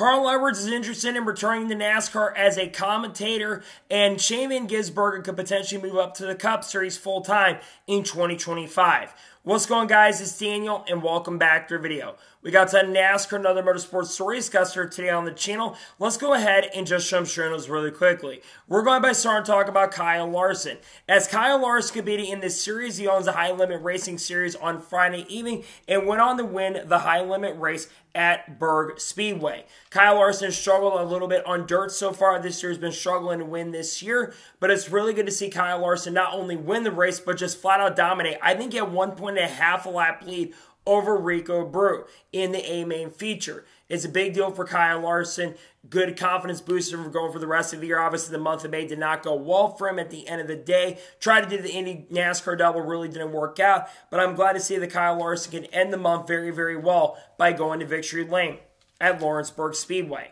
Carl Edwards is interested in returning to NASCAR as a commentator, and Gisbergen could potentially move up to the Cup Series full-time in 2025. What's going on, guys? It's Daniel, and welcome back to the video. We got to NASCAR and other motorsports stories discussed here today on the channel. Let's go ahead and just jump straight into this really quickly. We're going by starting to talk about Kyle Larson. As Kyle Larson competed in this series, he owns the High Limit Racing Series on Friday evening and went on to win the High Limit race at Berg Speedway. Kyle Larson has struggled a little bit on dirt so far this year. Has been struggling to win this year, but it's really good to see Kyle Larson not only win the race, but just flat out dominate. I think he had 1.5 lap lead over Rico Brew in the A-Main feature. It's a big deal for Kyle Larson. Good confidence booster for going for the rest of the year. Obviously, the month of May did not go well for him at the end of the day. Tried to do the Indy NASCAR double, really didn't work out. But I'm glad to see that Kyle Larson can end the month very, very well by going to victory lane at Lawrenceburg Speedway.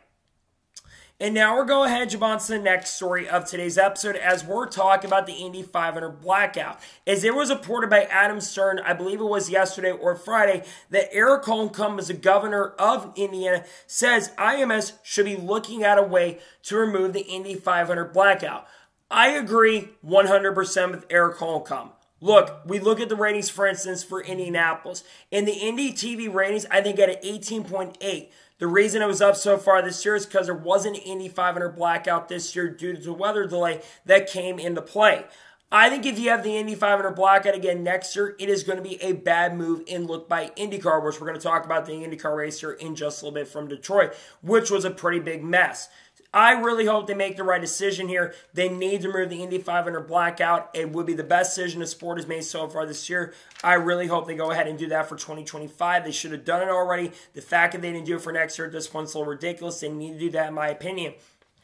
And now we're going ahead and jump on to the next story of today's episode as we're talking about the Indy 500 blackout. As it was reported by Adam Stern, I believe it was yesterday or Friday, that Eric Holcomb, as the governor of Indiana, says IMS should be looking at a way to remove the Indy 500 blackout. I agree 100% with Eric Holcomb. Look, we look at the ratings, for instance, for Indianapolis. In the Indy TV ratings, I think at an 18.8. The reason it was up so far this year is because there wasn't an Indy 500 blackout this year due to the weather delay that came into play. I think if you have the Indy 500 blackout again next year, it is going to be a bad move in look by IndyCar, which we're going to talk about the IndyCar race here in just a little bit from Detroit, which was a pretty big mess. I really hope they make the right decision here. They need to remove the Indy 500 blackout. It would be the best decision the sport has made so far this year. I really hope they go ahead and do that for 2025. They should have done it already. The fact that they didn't do it for next year at this point is a little ridiculous. They need to do that, in my opinion,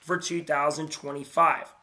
for 2025.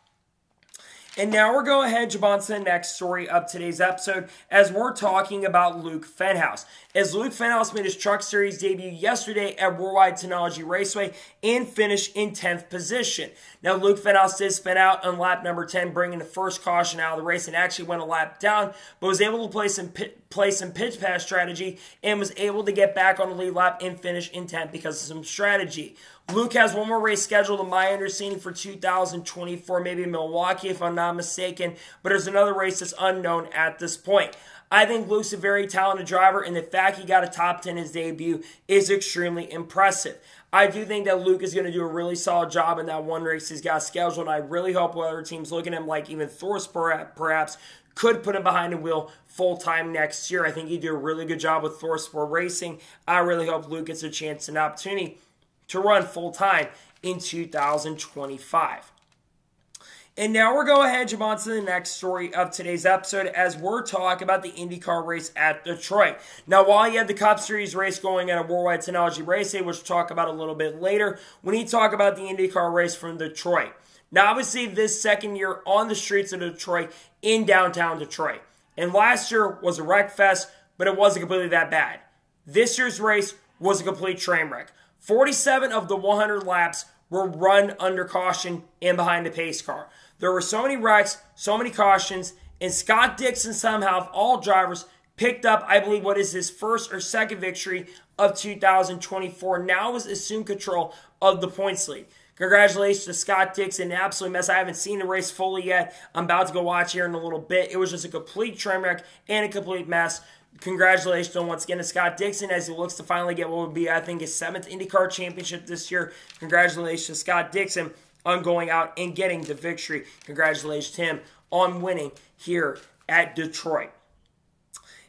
And now we're going ahead and jump on to the next story of today's episode as we're talking about Luke Fenhaus. As Luke Fenhaus made his Truck Series debut yesterday at Worldwide Technology Raceway and finished in 10th position. Now, Luke Fenhaus did spin out on lap number 10, bringing the first caution out of the race and actually went a lap down, but was able to play some pitch pass strategy and was able to get back on the lead lap and finish in 10th because of some strategy. Luke has one more race scheduled, in my understanding, for 2024, maybe in Milwaukee, if I'm not mistaken. But there's another race that's unknown at this point. I think Luke's a very talented driver, and the fact he got a top 10 in his debut is extremely impressive. I do think that Luke is going to do a really solid job in that one race he's got scheduled. I really hope other teams looking at him, like even Thor's perhaps, could put him behind the wheel full-time next year. I think he'd do a really good job with Thor Sport Racing. I really hope Luke gets a chance and opportunity to run full-time in 2025. And now we're going ahead and jump on to the next story of today's episode as we're talking about the IndyCar race at Detroit. Now, while you had the Cup Series race going at a Worldwide Technology Raceway, which we'll talk about a little bit later, we need to talk about the IndyCar race from Detroit. Now, obviously, this second year on the streets of Detroit in downtown Detroit. And last year was a wreck fest, but it wasn't completely that bad. This year's race was a complete train wreck. 47 of the 100 laps were run under caution and behind the pace car. There were so many wrecks, so many cautions, and Scott Dixon somehow, of all drivers, picked up, I believe, what is his first or second victory of 2024. Now has assumed control of the points lead. Congratulations to Scott Dixon. An absolute mess. I haven't seen the race fully yet. I'm about to go watch here in a little bit. It was just a complete train wreck and a complete mess. Congratulations once again to Scott Dixon as he looks to finally get what would be, I think, his 7th IndyCar championship this year. Congratulations to Scott Dixon on going out and getting the victory. Congratulations to him on winning here at Detroit.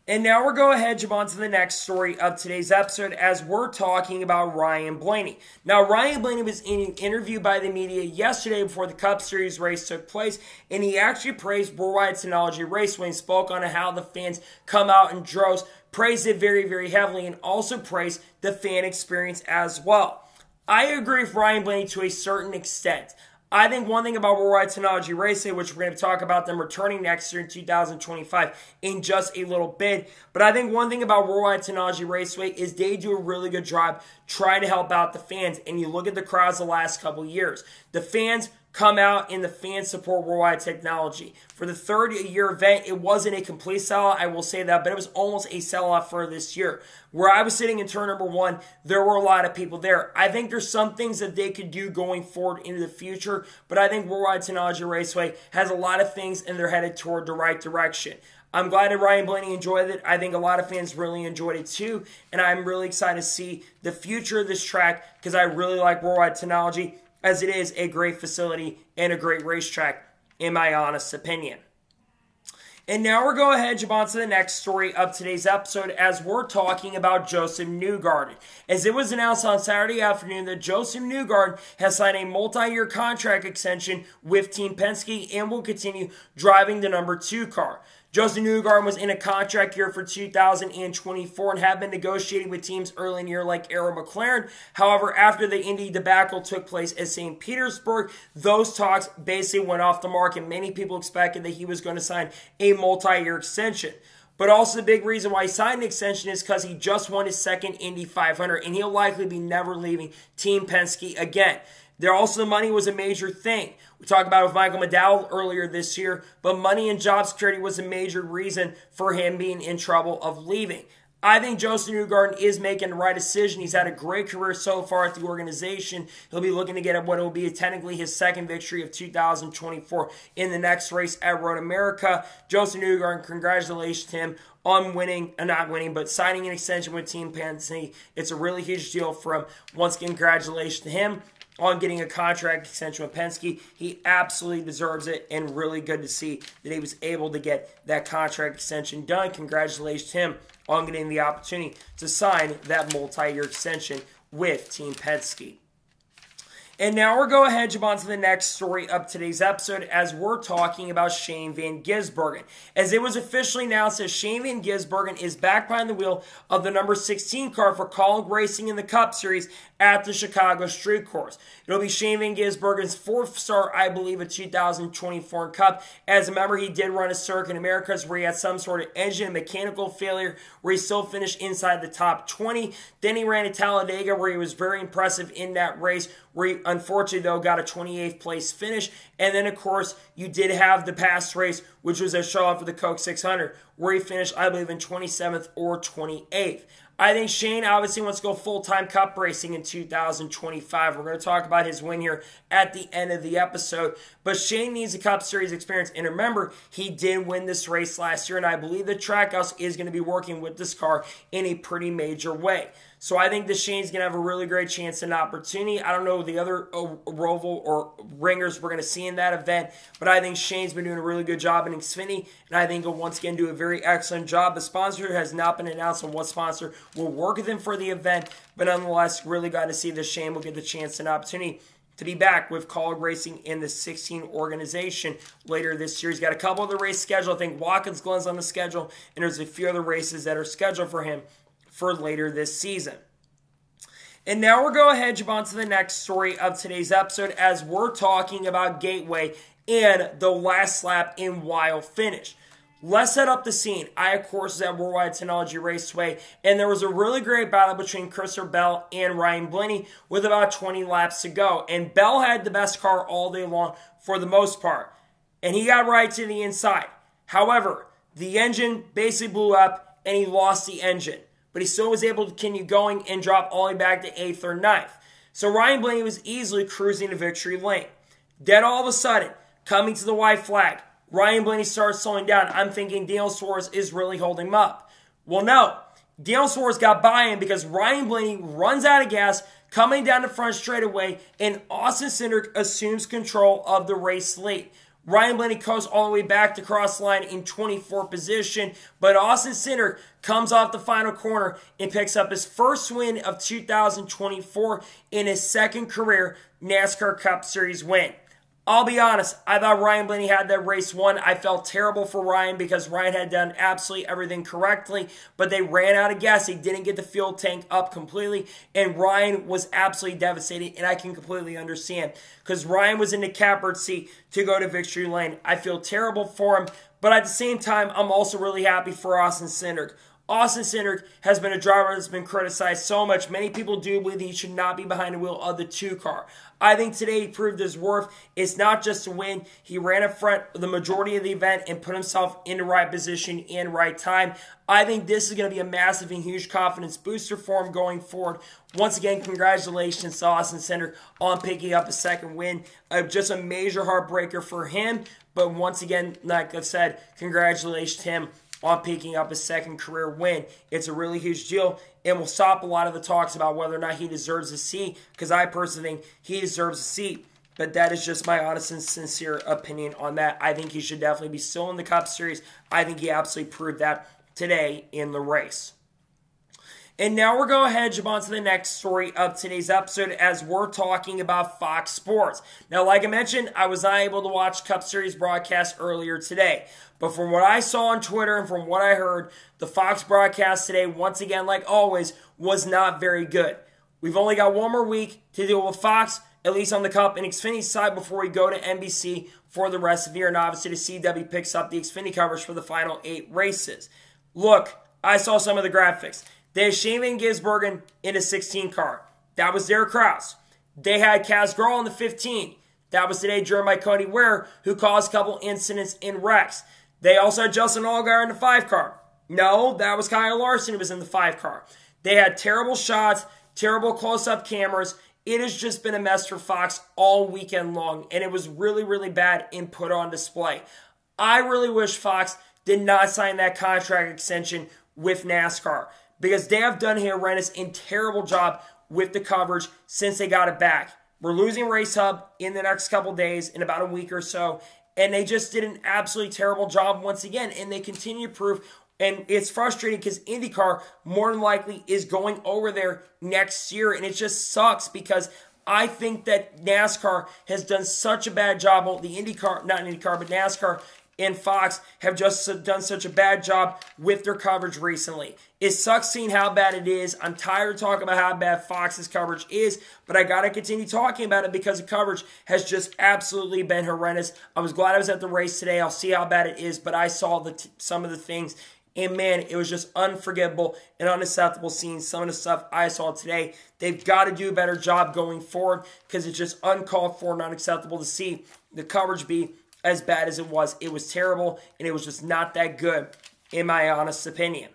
And now we're going ahead and jump on to the next story of today's episode as we're talking about Ryan Blaney. Now, Ryan Blaney was interviewed by the media yesterday before the Cup Series race took place, and he actually praised Worldwide Technology Raceway and spoke on how the fans come out in droves, praised it very, very heavily, and also praised the fan experience as well. I agree with Ryan Blaney to a certain extent. I think one thing about Worldwide Technology Raceway, which we're going to talk about them returning next year in 2025 in just a little bit, but I think one thing about Worldwide Technology Raceway is they do a really good job trying to help out the fans. And you look at the crowds the last couple of years. The fans come out in the fan support worldwide technology. For the third-year event, it wasn't a complete sellout, I will say that, but it was almost a sellout for this year. Where I was sitting in turn number 1, there were a lot of people there. I think there's some things that they could do going forward into the future, but I think Worldwide Technology Raceway has a lot of things and they're headed toward the right direction. I'm glad that Ryan Blaney enjoyed it. I think a lot of fans really enjoyed it too, and I'm really excited to see the future of this track because I really like Worldwide Technology, as it is a great facility and a great racetrack, in my honest opinion. And now we're going ahead and jump on to the next story of today's episode as we're talking about Josef Newgarden. As it was announced on Saturday afternoon that Josef Newgarden has signed a multi-year contract extension with Team Penske and will continue driving the number 2 car. Josef Newgarden was in a contract year for 2024 and had been negotiating with teams early in the year like Arrow McLaren. However, after the Indy debacle took place at St. Petersburg, those talks basically went off the mark and many people expected that he was going to sign a multi-year extension. But also the big reason why he signed an extension is because he just won his second Indy 500 and he'll likely be never leaving Team Penske again. There also, the money was a major thing. We talked about it with Michael McDowell earlier this year, but money and job security was a major reason for him being in trouble of leaving. I think Josef Newgarden is making the right decision. He's had a great career so far at the organization. He'll be looking to get what will be technically his second victory of 2024 in the next race at Road America. Josef Newgarden, congratulations to him on signing an extension with Team Penske. It's a really huge deal for him. Once again, congratulations to him on getting a contract extension with Penske. He absolutely deserves it, and really good to see that he was able to get that contract extension done. Congratulations to him on getting the opportunity to sign that multi-year extension with Team Penske. And now we're going ahead and jump on to the next story of today's episode as we're talking about Shane Van Gisbergen. As it was officially announced that Shane Van Gisbergen is back behind the wheel of the number 16 car for Kaulig Racing in the Cup Series at the Chicago Street Course. It'll be Shane Van Gisbergen's 4th start, I believe, of 2024 Cup. As a member, he did run a circuit in Americas where he had some sort of engine and mechanical failure where he still finished inside the top 20. Then he ran at Talladega where he was very impressive in that race, where he unfortunately, though, got a 28th place finish. And then, of course, you did have the past race, which was a show-off of the Coke 600, where he finished, I believe, in 27th or 28th. I think Shane obviously wants to go full-time Cup racing in 2025. We're going to talk about his win here at the end of the episode. But Shane needs a Cup Series experience. And remember, he did win this race last year, and I believe the Trackhouse is going to be working with this car in a pretty major way. So I think that Shane's going to have a really great chance and opportunity. I don't know the other Roval or ringers we're going to see in that event, but I think Shane's been doing a really good job in Xfinity, and I think he'll once again do a very excellent job. The sponsor has not been announced on what sponsor will work with him for the event, but nonetheless, really glad to see that Shane will get the chance and opportunity to be back with Kaulig Racing in the 16 organization later this year. He's got a couple of the race scheduled. I think Watkins Glen's on the schedule, and there's a few other races that are scheduled for him for later this season. And now we're going ahead and jump on to the next story of today's episode as we're talking about Gateway and the last lap in wild finish. Let's set up the scene. I, of course, was at Worldwide Technology Raceway, and there was a really great battle between Christopher Bell and Ryan Blaney with about 20 laps to go. And Bell had the best car all day long for the most part, and he got right to the inside. However, the engine basically blew up, and he lost the engine. But he still was able to continue going and drop all the way back to 8th or 9th. So Ryan Blaney was easily cruising to victory lane. Then all of a sudden, coming to the white flag, Ryan Blaney starts slowing down. I'm thinking Daniel Suarez is really holding him up. Well, no. Daniel Suarez got by him because Ryan Blaney runs out of gas, coming down the front straightaway, and Austin Cindric assumes control of the race lead. Ryan Blaney coasts all the way back to cross line in 24th position, but Austin Cindric comes off the final corner and picks up his first win of 2024 in his second career NASCAR Cup Series win. I'll be honest, I thought Ryan Blaney had that race won. I felt terrible for Ryan because Ryan had done absolutely everything correctly, but they ran out of gas. They didn't get the fuel tank up completely, and Ryan was absolutely devastated, and I can completely understand because Ryan was in the catbird seat to go to victory lane. I feel terrible for him, but at the same time, I'm also really happy for Austin Cindric. Austin Cindric has been a driver that's been criticized so much. Many people do believe he should not be behind the wheel of the 2 car. I think today he proved his worth. It's not just a win. He ran up front the majority of the event and put himself in the right position in right time. I think this is going to be a massive and huge confidence booster for him going forward. Once again, congratulations to Austin Cindric on picking up a second win. Just a major heartbreaker for him. But once again, like I've said, congratulations to him on picking up his second career win. It's a really huge deal, and will stop a lot of the talks about whether or not he deserves a seat, because I personally think he deserves a seat. But that is just my honest and sincere opinion on that. I think he should definitely be still in the Cup Series. I think he absolutely proved that today in the race. And now we're going ahead and jump on to the next story of today's episode as we're talking about Fox Sports. Now, like I mentioned, I was not able to watch Cup Series broadcast earlier today. But from what I saw on Twitter and from what I heard, the Fox broadcast today, once again, like always, was not very good. We've only got one more week to deal with Fox, at least on the Cup and Xfinity side, before we go to NBC for the rest of the year. And obviously, the CW picks up the Xfinity coverage for the final 8 races. Look, I saw some of the graphics. They had Shane Gisbergen in a 16 car. That was Derek Kraus. They had Kaz Grall in the 15. That was today driven by Cody Ware, who caused a couple incidents in wrecks. They also had Justin Allgaier in the 5 car. No, that was Kyle Larson who was in the 5 car. They had terrible shots, terrible close-up cameras. It has just been a mess for Fox all weekend long, and it was really, really bad and put on display. I really wish Fox did not sign that contract extension with NASCAR, because they have done a horrendous and terrible job with the coverage since they got it back. We're losing Race Hub in the next couple days, in about a week or so, and they just did an absolutely terrible job once again, and they continue to prove, and it's frustrating because IndyCar more than likely is going over there next year, and it just sucks because I think that NASCAR has done such a bad job, well, the IndyCar, not IndyCar, but NASCAR and Fox have just done such a bad job with their coverage recently. It sucks seeing how bad it is. I'm tired of talking about how bad Fox's coverage is, but I got to continue talking about it because the coverage has just absolutely been horrendous. I was glad I was at the race today. I'll see how bad it is, but I saw some of the things, and man, it was just unforgivable and unacceptable seeing some of the stuff I saw today. They've got to do a better job going forward because it's just uncalled for and unacceptable to see the coverage be as bad as it was. It was terrible, and it was just not that good, in my honest opinion.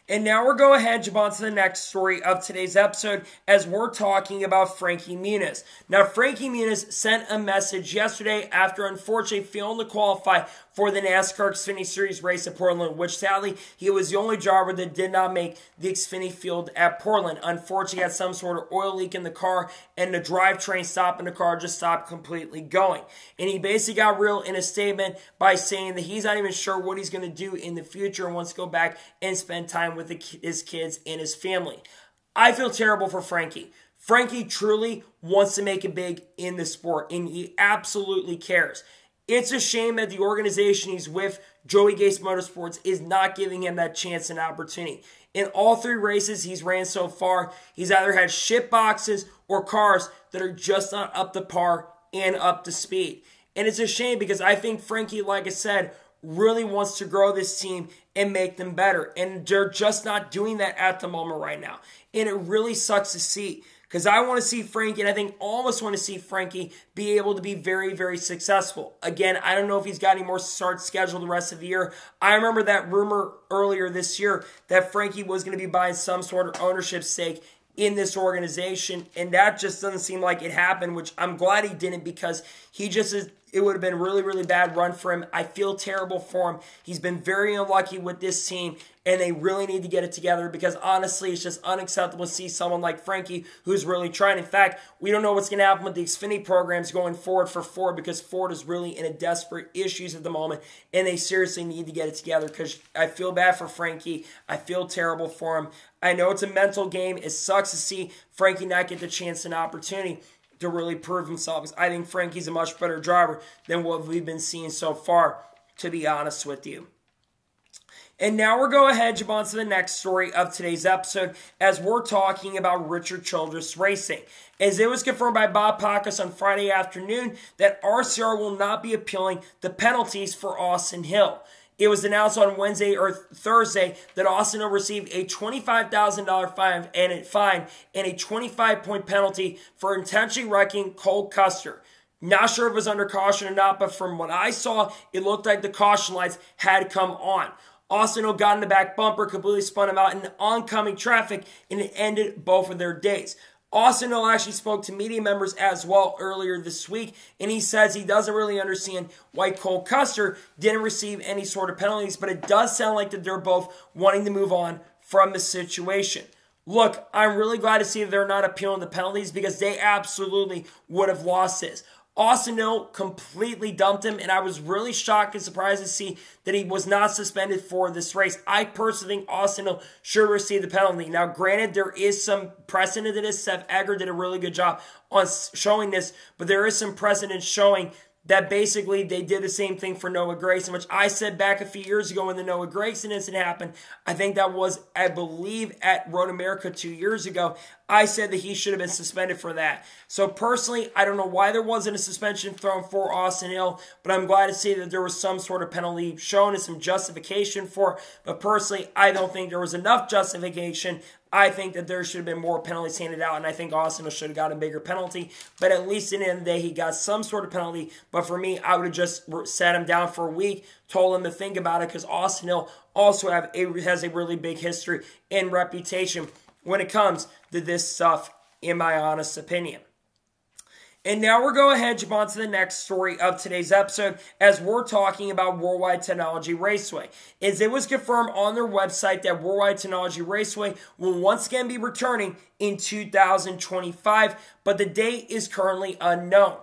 And now we're going ahead and jump on to the next story of today's episode as we're talking about Frankie Muniz. Now, Frankie Muniz sent a message yesterday after unfortunately failing to qualify for the NASCAR Xfinity Series race at Portland, which sadly, he was the only driver that did not make the Xfinity field at Portland. Unfortunately, he had some sort of oil leak in the car, and the drivetrain stopping the car just stopped completely going. And he basically got real in a statement by saying that he's not even sure what he's going to do in the future and wants to go back and spend time with his kids and his family. I feel terrible for Frankie. Frankie truly wants to make it big in the sport, and he absolutely cares. It's a shame that the organization he's with, Joey Gase Motorsports, is not giving him that chance and opportunity. In all 3 races he's ran so far, he's either had shit boxes or cars that are just not up to par and up to speed. And it's a shame because I think Frankie, like I said, really wants to grow this team and make them better. And they're just not doing that at the moment right now. And it really sucks to see. Because I want to see Frankie, and I think all of us want to see Frankie be able to be very, very successful. Again, I don't know if he's got any more starts scheduled the rest of the year. I remember that rumor earlier this year that Frankie was going to be buying some sort of ownership stake in this organization, and that just doesn't seem like it happened, which I'm glad he didn't because he just is. It would have been a really, really bad run for him. I feel terrible for him. He's been very unlucky with this team, and they really need to get it together because, honestly, it's just unacceptable to see someone like Frankie who's really trying. In fact, we don't know what's going to happen with the Xfinity programs going forward for Ford because Ford is really in a desperate issues at the moment, and they seriously need to get it together because I feel bad for Frankie. I feel terrible for him. I know it's a mental game. It sucks to see Frankie not get the chance and opportunity to really prove himself. I think Frankie's a much better driver than what we've been seeing so far, to be honest with you. And now we're going ahead and jump on to the next story of today's episode as we're talking about Richard Childress Racing. As it was confirmed by Bob Pockus on Friday afternoon that RCR will not be appealing the penalties for Austin Hill. It was announced on Wednesday or Thursday that Austin Hill received a $25,000 fine and a 25-point penalty for intentionally wrecking Cole Custer. Not sure if it was under caution or not, but from what I saw, it looked like the caution lights had come on. Austin Hill got in the back bumper, completely spun him out in oncoming traffic, and it ended both of their days. Austin Hill actually spoke to media members as well earlier this week, and he says he doesn't really understand why Cole Custer didn't receive any sort of penalties, but it does sound like that they're both wanting to move on from the situation. Look, I'm really glad to see that they're not appealing the penalties because they absolutely would have lost this. Austin Hill completely dumped him, and I was really shocked and surprised to see that he was not suspended for this race. I personally think Austin Hill should receive the penalty. Now, granted, there is some precedent to this. Seth Egger did a really good job on showing this, but there is some precedent showing that basically they did the same thing for Noah Gragson, which I said back a few years ago when the Noah Gragson incident happened. I think that was, I believe, at Road America 2 years ago. I said that he should have been suspended for that. So personally, I don't know why there wasn't a suspension thrown for Austin Hill, but I'm glad to see that there was some sort of penalty shown and some justification for it. But personally, I don't think there was enough justification. I think that there should have been more penalties handed out, and I think Austin Hill should have got a bigger penalty. But at least in the end of the day, he got some sort of penalty. But for me, I would have just sat him down for a week, told him to think about it, because Austin Hill also has a really big history and reputation when it comes to this stuff, in my honest opinion. And now we're going ahead and jump on to the next story of today's episode as we're talking about Worldwide Technology Raceway. As it was confirmed on their website that Worldwide Technology Raceway will once again be returning in 2025, but the date is currently unknown.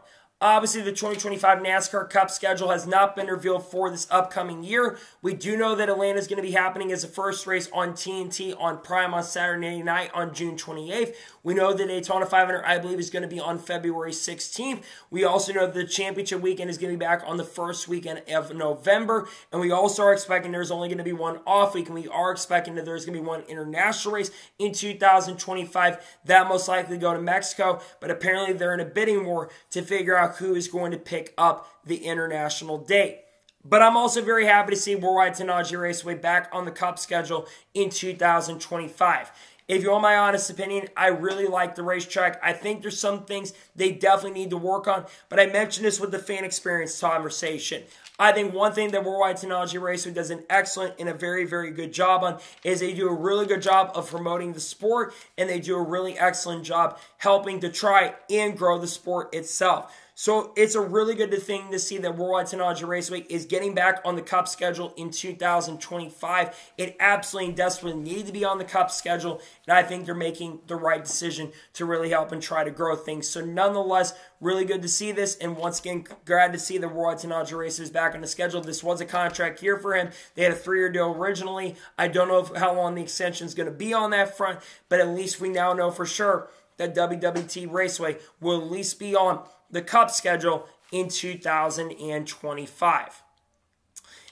Obviously, the 2025 NASCAR Cup schedule has not been revealed for this upcoming year. We do know that Atlanta is going to be happening as the first race on TNT on Prime on Saturday night on June 28th. We know that Daytona 500, I believe, is going to be on February 16th. We also know that the championship weekend is going to be back on the first weekend of November. And we also are expecting there's only going to be one off week. And we are expecting that there's going to be one international race in 2025. That most likely go to Mexico. But apparently they're in a bidding war to figure out who is going to pick up the international date. But I'm also very happy to see Worldwide Technology Raceway back on the Cup schedule in 2025. If you want my honest opinion, I really like the racetrack. I think there's some things they definitely need to work on, but I mentioned this with the fan experience conversation. I think one thing that Worldwide Technology Raceway does an excellent and a very, very good job on is they do a really good job of promoting the sport, and they do a really excellent job helping to try and grow the sport itself. So it's a really good thing to see that Worldwide Technology Raceway is getting back on the Cup schedule in 2025. It absolutely and desperately needed to be on the Cup schedule, and I think they're making the right decision to really help and try to grow things. So nonetheless, really good to see this, and once again, glad to see that Worldwide Technology Raceway is back on the schedule. This was a contract year for him. They had a 3-year deal originally. I don't know how long the extension is going to be on that front, but at least we now know for sure that WWT Raceway will at least be on the Cup schedule in 2025.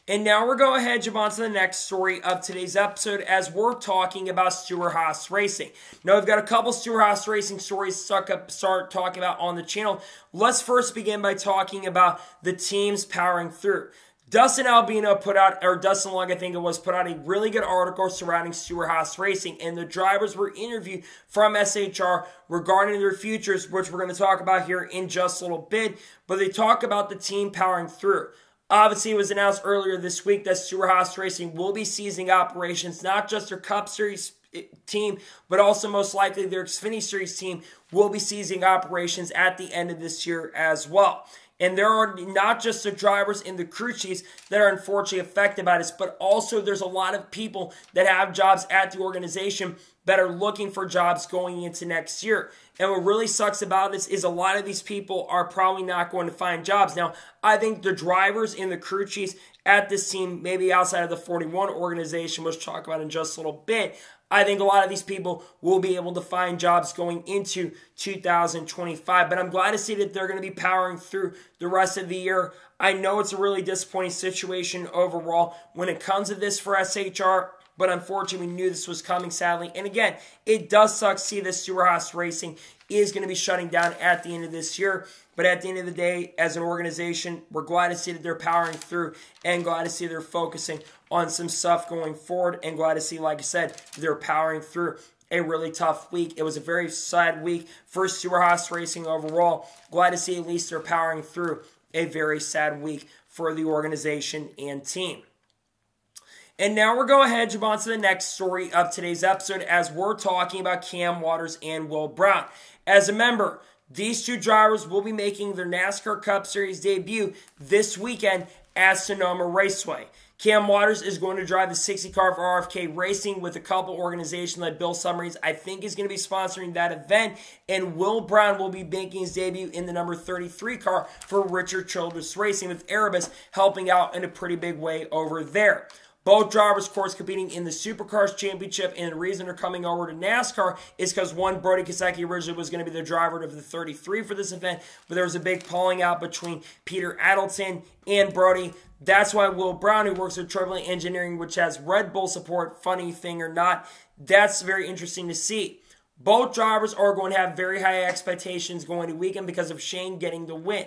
And now we're going ahead and jump on to the next story of today's episode as we're talking about Stewart-Haas Racing. Now, we've got a couple Stewart-Haas Racing stories to start talking about on the channel. Let's first begin by talking about the teams powering through. Dustin Long, I think it was, put out a really good article surrounding Stewart-Haas Racing, and the drivers were interviewed from SHR regarding their futures, which we're going to talk about here in just a little bit, but they talk about the team powering through. Obviously, it was announced earlier this week that Stewart-Haas Racing will be ceasing operations, not just their Cup Series team, but also most likely their Xfinity Series team will be ceasing operations at the end of this year as well. And there are not just the drivers and the crew chiefs that are unfortunately affected by this, but also there's a lot of people that have jobs at the organization that are looking for jobs going into next year. And what really sucks about this is a lot of these people are probably not going to find jobs. Now, I think the drivers and the crew chiefs at this team, maybe outside of the 41 organization, which we'll talk about in just a little bit, I think a lot of these people will be able to find jobs going into 2025. But I'm glad to see that they're going to be powering through the rest of the year. I know it's a really disappointing situation overall when it comes to this for SHR, but unfortunately we knew this was coming, sadly. And again, it does suck to see that Stewart-Haas Racing is going to be shutting down at the end of this year. But at the end of the day, as an organization, we're glad to see that they're powering through and glad to see they're focusing on some stuff going forward and glad to see, like I said, they're powering through a really tough week. It was a very sad week for Stewart-Haas Racing overall. Glad to see at least they're powering through a very sad week for the organization and team. And now we're going ahead and jump on to the next story of today's episode as we're talking about Cam Waters and Will Brown. As a member, these two drivers will be making their NASCAR Cup Series debut this weekend at Sonoma Raceway. Cam Waters is going to drive the 60 car for RFK Racing with a couple organizations like Bill Summaries. I think is going to be sponsoring that event. And Will Brown will be making his debut in the number 33 car for Richard Childress Racing with Erebus helping out in a pretty big way over there. Both drivers, of course, competing in the Supercars Championship, and the reason they're coming over to NASCAR is because one, Brody Kosecki originally was going to be the driver of the 33 for this event, but there was a big pulling out between Peter Adelton and Brody. That's why Will Brown, who works with AAA Engineering, which has Red Bull support, funny thing or not, that's very interesting to see. Both drivers are going to have very high expectations going to weekend because of Shane getting the win.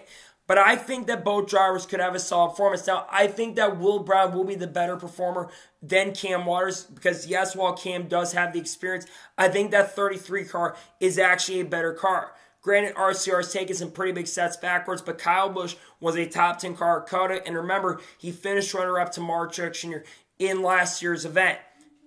But I think that both drivers could have a solid performance. Now, I think that Will Brown will be the better performer than Cam Waters because, yes, while Cam does have the experience, I think that 33 car is actually a better car. Granted, RCR has taken some pretty big steps backwards, but Kyle Busch was a top 10 car at COTA. And remember, he finished runner-up to Mark Truex Jr. in last year's event.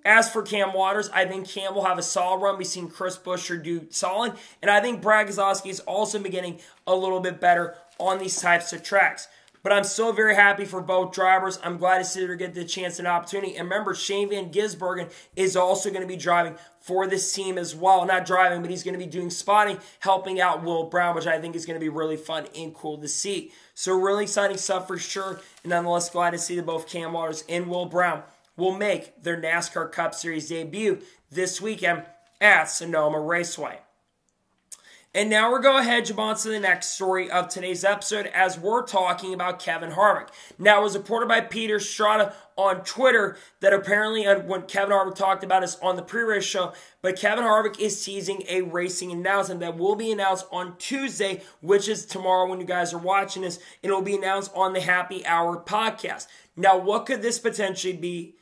As for Cam Waters, I think Cam will have a solid run. We've seen Chris Buescher do solid. And I think Brad Keselowski is also beginning a little bit better on these types of tracks. But I'm so very happy for both drivers. I'm glad to see them get the chance and opportunity. And remember, Shane Van Gisbergen is also going to be driving for this team as well. Not driving, but he's going to be doing spotting, helping out Will Brown, which I think is going to be really fun and cool to see. So really exciting stuff for sure. And nonetheless, glad to see that both Cam Waters and Will Brown will make their NASCAR Cup Series debut this weekend at Sonoma Raceway. And now we're going ahead and jump on to the next story of today's episode as we're talking about Kevin Harvick. Now, it was reported by Peter Strada on Twitter that apparently when Kevin Harvick talked about this on the pre-race show, but Kevin Harvick is teasing a racing announcement that will be announced on Tuesday, which is tomorrow when you guys are watching this, and it will be announced on the Happy Hour podcast. Now, what could this potentially be?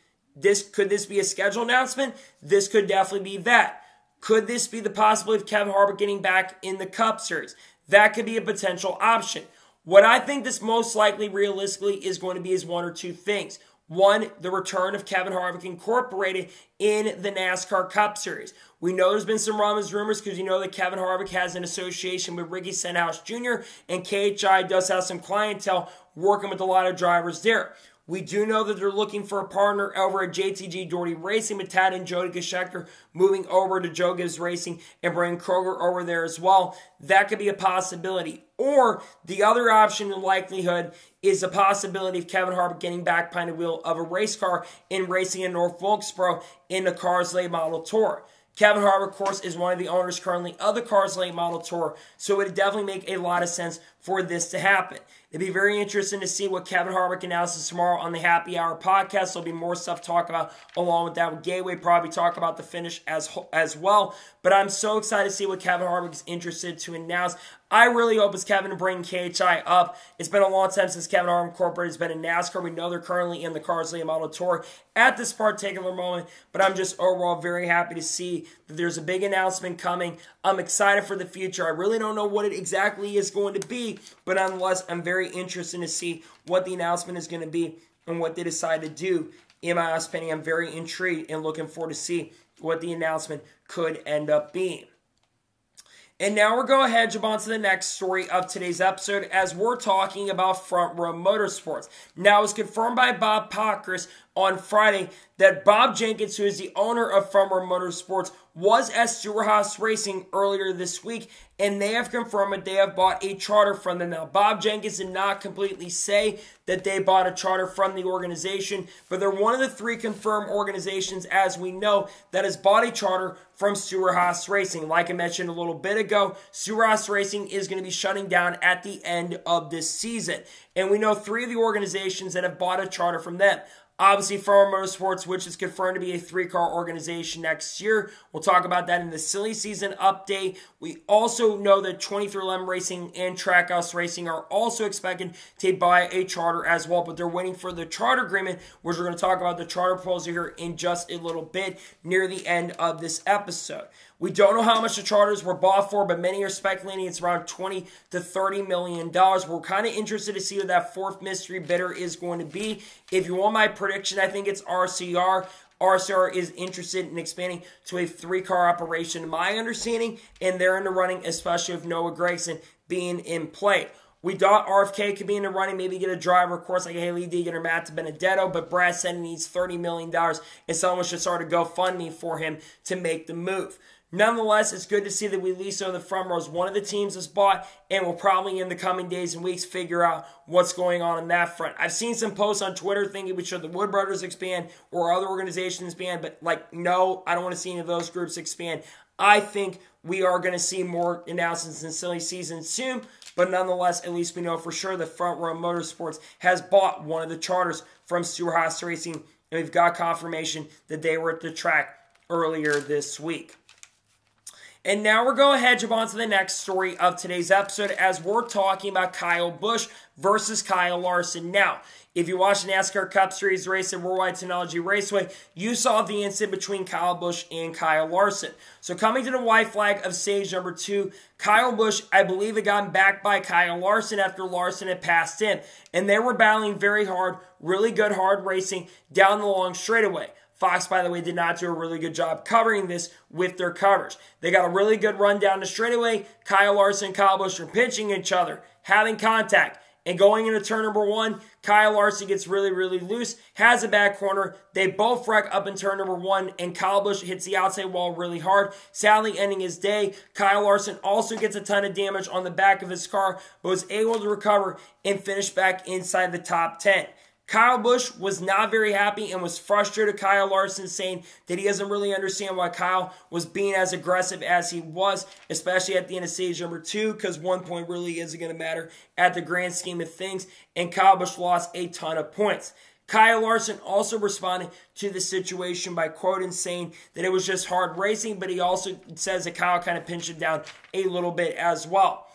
Could this be a scheduled announcement? This could definitely be that. Could this be the possibility of Kevin Harvick getting back in the Cup Series? That could be a potential option. What I think this most likely realistically is going to be is one or two things. One, the return of Kevin Harvick incorporated in the NASCAR Cup Series. We know there's been some rumors because you know that Kevin Harvick has an association with Ricky Stenhouse Jr. and KHI does have some clientele working with a lot of drivers there. We do know that they're looking for a partner over at JTG Doherty Racing with Tad and Jody Geschecter moving over to Joe Gibbs Racing and bringing Kroger over there as well. That could be a possibility. Or the other option in likelihood is a possibility of Kevin Harvick getting back behind the wheel of a race car and racing in North Wilkesboro in the Cars Late Model Tour. Kevin Harvick, of course, is one of the owners currently of the Cars Late Model Tour, so it would definitely make a lot of sense for this to happen. It'd be very interesting to see what Kevin Harvick announces tomorrow on the Happy Hour podcast. There'll be more stuff to talk about along with that. With Gateway, probably talk about the finish as well. But I'm so excited to see what Kevin Harvick is interested to announce. I really hope it's Kevin to bring KHI up. It's been a long time since Kevin Harvick Incorporated has been in NASCAR. We know they're currently in the Cars Late Model Tour at this particular moment. But I'm just overall very happy to see that there's a big announcement coming. I'm excited for the future. I really don't know what it exactly is going to be. But nonetheless, I'm very interested to see what the announcement is going to be and what they decide to do. In my opinion, I'm very intrigued and looking forward to see what the announcement could end up being. And now we're going ahead and jump on to the next story of today's episode as we're talking about Front Row Motorsports. Now, it was confirmed by Bob Pockrass on Friday that Bob Jenkins, who is the owner of Front Row Motorsports, was at Stewart-Haas Racing earlier this week, and they have confirmed that they have bought a charter from them. Now, Bob Jenkins did not completely say that they bought a charter from the organization, but they're one of the three confirmed organizations, as we know, that has bought a charter from Stewart-Haas Racing. Like I mentioned a little bit ago, Stewart-Haas Racing is going to be shutting down at the end of this season. And we know three of the organizations that have bought a charter from them. Obviously, Farmer Motorsports, which is confirmed to be a 3-car organization next year. We'll talk about that in the silly season update. We also know that 23XI Racing and Trackhouse Racing are also expected to buy a charter as well, but they're waiting for the charter agreement, which we're going to talk about the charter proposal here in just a little bit near the end of this episode. We don't know how much the charters were bought for, but many are speculating it's around $20 to $30 million. We're kind of interested to see what that fourth mystery bidder is going to be. If you want my prediction, I think it's RCR. RCR is interested in expanding to a 3-car operation, my understanding, and they're in the running, especially with Noah Gragson being in play. We thought RFK could be in the running, maybe get a driver, of course, like Haley Deegan or Matt Benedetto, but Brad said he needs $30 million, and someone should start a GoFundMe for him to make the move. Nonetheless, it's good to see that we at least know the front row is one of the teams that's bought, and we'll probably in the coming days and weeks figure out what's going on that front. I've seen some posts on Twitter thinking we should the Wood Brothers expand or other organizations expand, but no, I don't want to see any of those groups expand. I think we are going to see more announcements in silly season soon, but nonetheless, at least we know for sure that Front Row Motorsports has bought one of the charters from Stewart-Haas Racing, and we've got confirmation that they were at the track earlier this week. And now we're going to jump on to the next story of today's episode as we're talking about Kyle Busch versus Kyle Larson. Now, if you watched the NASCAR Cup Series race at Worldwide Technology Raceway, you saw the incident between Kyle Busch and Kyle Larson. So coming to the white flag of stage number 2, Kyle Busch, I believe, had gotten back by Kyle Larson after Larson had passed him. And they were battling very hard, really good hard racing down the long straightaway. Fox, by the way, did not do a really good job covering this with their coverage. They got a really good run down the straightaway. Kyle Larson and Kyle Busch are pinching each other, having contact. And going into turn number 1, Kyle Larson gets really, really loose, has a bad corner. They both wreck up in turn number 1, and Kyle Busch hits the outside wall really hard, sadly ending his day. Kyle Larson also gets a ton of damage on the back of his car, but was able to recover and finish back inside the top 10. Kyle Busch was not very happy and was frustrated with Kyle Larson, saying that he doesn't really understand why Kyle was being as aggressive as he was, especially at the end of stage number 2, because 1 point really isn't going to matter at the grand scheme of things, and Kyle Busch lost a ton of points. Kyle Larson also responded to the situation by quoting saying that it was just hard racing, but he also says that Kyle kind of pinched him down a little bit as well.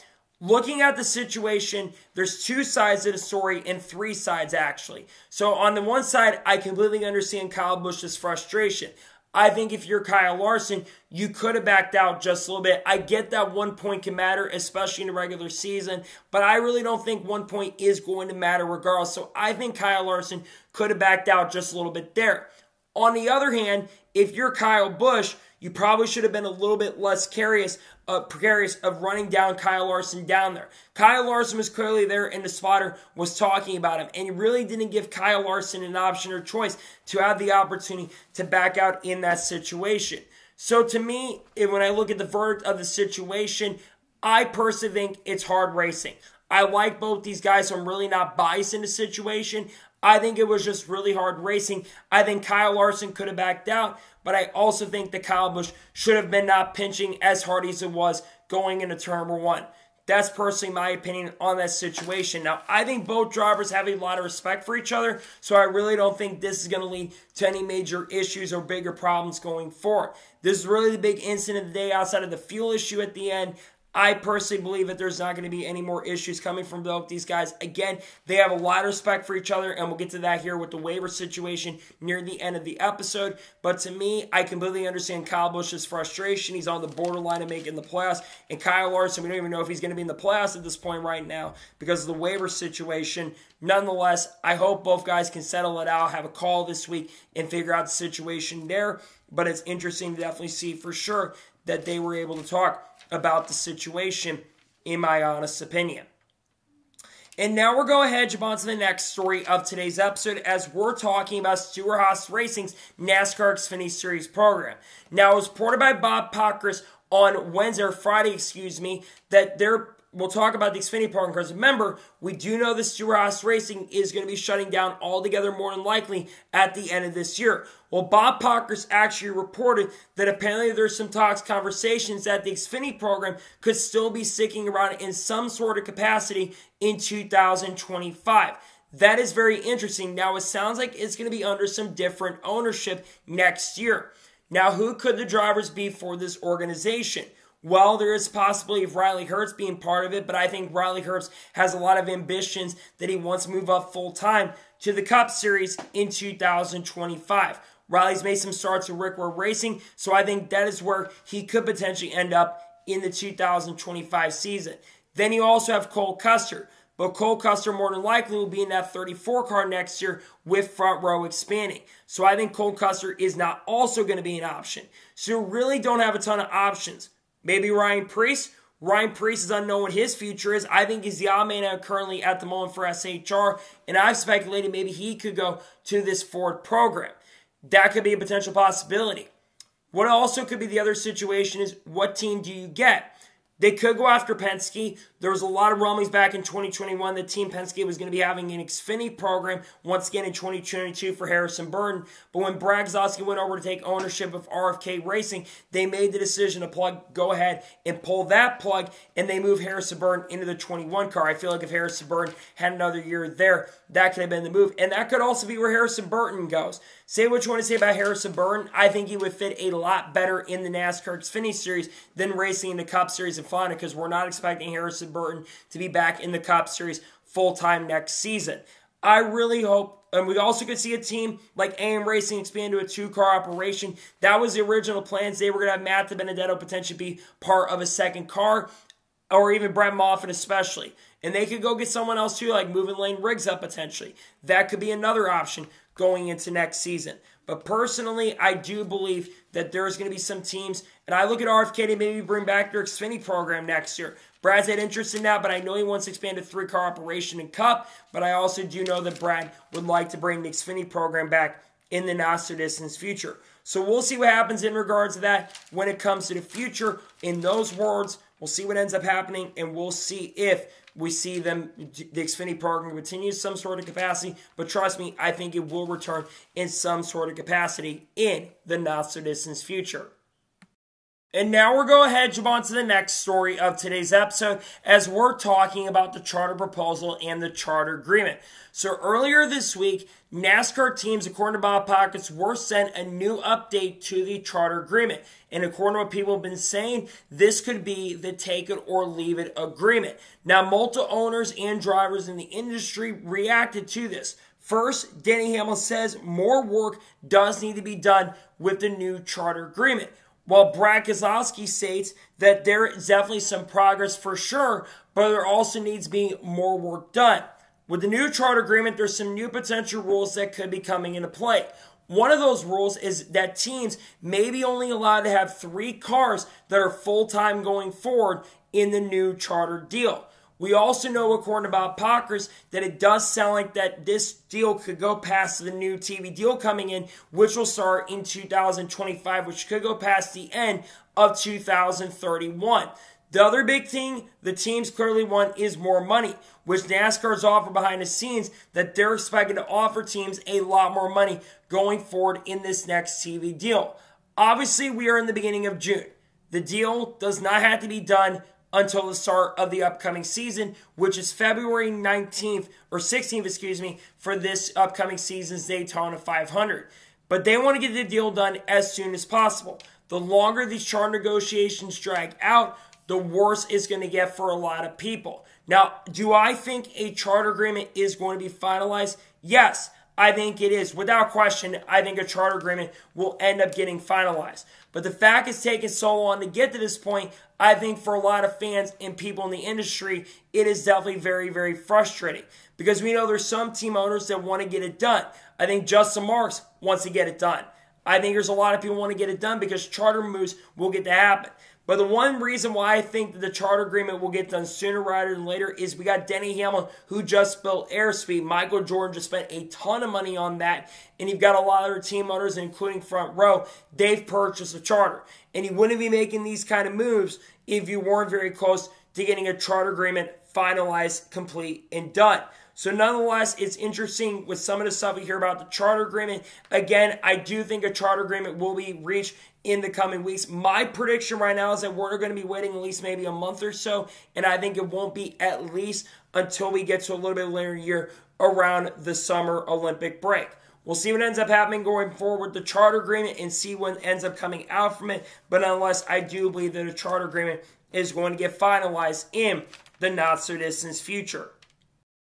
Looking at the situation, there's 2 sides to the story and 3 sides actually. So on the one side, I completely understand Kyle Busch's frustration. I think if you're Kyle Larson, you could have backed out just a little bit. I get that 1 point can matter, especially in the regular season, but I really don't think 1 point is going to matter regardless. So I think Kyle Larson could have backed out just a little bit there. On the other hand, if you're Kyle Busch, you probably should have been a little bit less precarious of running down Kyle Larson down there. Kyle Larson was clearly there and the spotter was talking about him. And he really didn't give Kyle Larson an option or choice to have the opportunity to back out in that situation. So to me, when I look at the verdict of the situation, I personally think it's hard racing. I like both these guys, so I'm really not biased in the situation. I think it was just really hard racing. I think Kyle Larson could have backed out, but I also think that Kyle Busch should have been not pinching as hard as it was going into turn number 1. That's personally my opinion on that situation. Now, I think both drivers have a lot of respect for each other, so I really don't think this is going to lead to any major issues or bigger problems going forward. This is really the big incident of the day outside of the fuel issue at the end. I personally believe that there's not going to be any more issues coming from both these guys. Again, they have a lot of respect for each other, and we'll get to that here with the waiver situation near the end of the episode. But to me, I completely understand Kyle Busch's frustration. He's on the borderline of making the playoffs. And Kyle Larson, we don't even know if he's going to be in the playoffs at this point right now because of the waiver situation. Nonetheless, I hope both guys can settle it out, have a call this week, and figure out the situation there. But it's interesting to definitely see for sure that they were able to talk about the situation, in my honest opinion. And now we're going ahead and jump on to the next story of today's episode as we're talking about Stewart-Haas Racing's NASCAR Xfinity Series program. Now, it was reported by Bob Pockrass on Friday, that we'll talk about the Xfinity program because remember, we do know that Stewart-Haas Racing is going to be shutting down altogether more than likely at the end of this year. Well, Bob Pockrass actually reported that apparently there's some conversations that the Xfinity program could still be sticking around in some sort of capacity in 2025. That is very interesting. Now, it sounds like it's going to be under some different ownership next year. Now, who could the drivers be for this organization? Well, there is a possibility of Riley Herbst being part of it, but I think Riley Herbst has a lot of ambitions that he wants to move up full-time to the Cup Series in 2025. Riley's made some starts with Rick Ware Racing, so I think that is where he could potentially end up in the 2025 season. Then you also have Cole Custer. But Cole Custer more than likely will be in that 34 car next year with front row expanding. So I think Cole Custer is not also going to be an option. So you really don't have a ton of options. Maybe Ryan Preece. Ryan Preece is unknown what his future is. I think he's the odd man out currently at the moment for SHR. And I've speculated maybe he could go to this Ford program. That could be a potential possibility. What also could be the other situation is what team do you get? They could go after Penske. There was a lot of rumblings back in 2021 that Team Penske was going to be having an Xfinity program once again in 2022 for Harrison Burton. But when Brad Keselowski went over to take ownership of RFK Racing, they made the decision to go ahead and pull that plug, and they moved Harrison Burton into the 21 car. I feel like if Harrison Burton had another year there, that could have been the move. And that could also be where Harrison Burton goes. Say what you want to say about Harrison Burton. I think he would fit a lot better in the NASCAR Xfinity Series than racing in the Cup Series in Florida, because we're not expecting Harrison Burton to be back in the Cup Series full-time next season. I really hope, and we also could see a team like AM Racing expand to a 2-car operation. That was the original plans. They were going to have Matt DiBenedetto potentially be part of a second car, or even Brett Moffitt especially. And they could go get someone else too, like moving Lane Riggs up potentially. That could be another option going into next season. But personally, I do believe that there's going to be some teams, and I look at RFK to maybe bring back their Xfinity program next year. Brad's had interest in that, but I know he wants to expand a 3-car operation in Cup, but I also do know that Brad would like to bring the Xfinity program back in the not-so-distant future. So we'll see what happens in regards to that when it comes to the future. In those words, we'll see what ends up happening, and we'll see if we see them, the Xfinity program continue some sort of capacity. But trust me, I think it will return in some sort of capacity in the not-so-distant future. And now we're going ahead and jump on to the next story of today's episode as we're talking about the charter proposal and the charter agreement. So earlier this week, NASCAR teams, according to Bob Pockets, were sent a new update to the charter agreement. And according to what people have been saying, this could be the take it or leave it agreement. Now, multiple owners and drivers in the industry reacted to this. First, Denny Hamlin says more work does need to be done with the new charter agreement, while Brad Keselowski states that there is definitely some progress for sure, but there also needs to be more work done. With the new charter agreement, there's some new potential rules that could be coming into play. One of those rules is that teams may be only allowed to have 3 cars that are full-time going forward in the new charter deal. We also know, according to Bob Pockers, that it does sound like that this deal could go past the new TV deal coming in, which will start in 2025, which could go past the end of 2031. The other big thing the teams clearly want is more money, which NASCAR's offer behind the scenes that they're expecting to offer teams a lot more money going forward in this next TV deal. Obviously, we are in the beginning of June. The deal does not have to be done until the start of the upcoming season, which is February 19th, or 16th, excuse me, for this upcoming season's Daytona 500. But they want to get the deal done as soon as possible. The longer these charter negotiations drag out, the worse it's going to get for a lot of people. Now, do I think a charter agreement is going to be finalized? Yes, I think it is. Without question, I think a charter agreement will end up getting finalized. But the fact it's taken so long to get to this point, I think for a lot of fans and people in the industry, it is definitely very, very frustrating. Because we know there's some team owners that want to get it done. I think Justin Marks wants to get it done. I think there's a lot of people who want to get it done because charter moves will get to happen. But the one reason why I think that the charter agreement will get done sooner rather than later is we got Denny Hamlin, who just built Airspeed. Michael Jordan just spent a ton of money on that. And you've got a lot of other team owners, including Front Row. They've purchased a charter. And you wouldn't be making these kind of moves if you weren't very close to getting a charter agreement finalized, complete, and done. So nonetheless, it's interesting with some of the stuff we hear about the charter agreement. Again, I do think a charter agreement will be reached in the coming weeks. My prediction right now is that we're going to be waiting at least maybe a month or so, and I think it won't be at least until we get to a little bit later in the year around the Summer Olympic break. We'll see what ends up happening going forward with the charter agreement and see what ends up coming out from it. But nonetheless, I do believe that a charter agreement is going to get finalized in the not-so-distant future.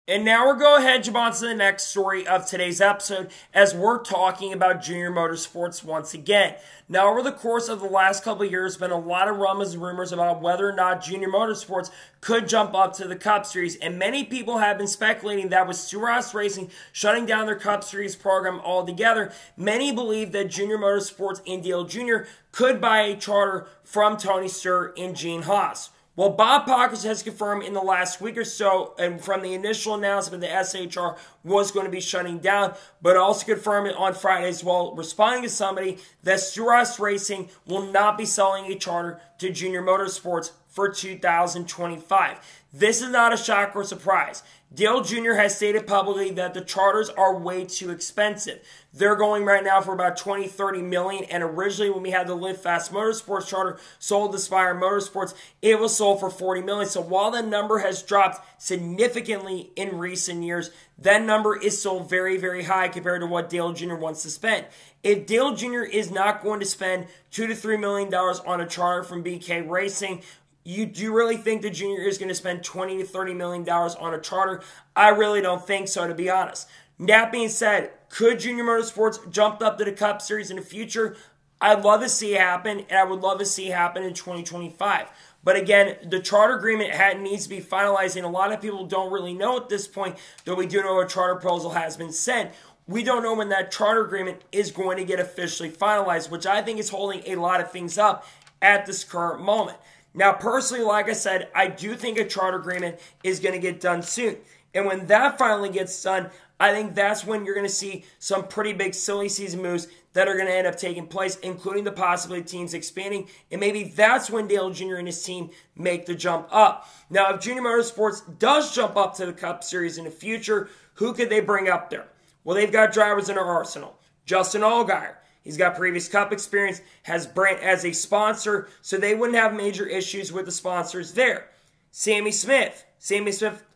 And now we're going ahead and jump on to the next story of today's episode as we're talking about Junior Motorsports once again. Now, over the course of the last couple of years, there's been a lot of rumors and rumors about whether or not Junior Motorsports could jump up to the Cup Series. And many people have been speculating that with Stewart-Haas Racing shutting down their Cup Series program altogether, many believe that Junior Motorsports and Dale Jr. could buy a charter from Tony Stewart and Gene Haas. Well, Bob Pockrass has confirmed in the last week or so, and from the initial announcement the SHR was going to be shutting down, but also confirmed it on Friday as well, responding to somebody that Stewart-Haas Racing will not be selling a charter to Junior Motorsports for 2025. This is not a shock or surprise. Dale Jr. has stated publicly that the charters are way too expensive. They're going right now for about $20-30 million, and originally when we had the Live Fast Motorsports charter sold to Spire Motorsports, it was sold for $40 million. So while the number has dropped significantly in recent years, that number is still very, very high compared to what Dale Jr. wants to spend. If Dale Jr. is not going to spend $2 to $3 million on a charter from BK Racing, you do really think the Junior is going to spend $20 to $30 million on a charter? I really don't think so, to be honest. That being said, could Junior Motorsports jump up to the Cup Series in the future? I'd love to see it happen, and I would love to see it happen in 2025. But again, the charter agreement needs to be finalized, and a lot of people don't really know at this point, though we do know a charter proposal has been sent. We don't know when that charter agreement is going to get officially finalized, which I think is holding a lot of things up at this current moment. Now, personally, like I said, I do think a charter agreement is going to get done soon. And when that finally gets done, I think that's when you're going to see some pretty big silly season moves that are going to end up taking place, including the possibility of teams expanding. And maybe that's when Dale Jr. and his team make the jump up. Now, if Junior Motorsports does jump up to the Cup Series in the future, who could they bring up there? Well, they've got drivers in their arsenal. Justin Allgaier. He's got previous Cup experience, has Brent as a sponsor, so they wouldn't have major issues with the sponsors there. Sammy Smith,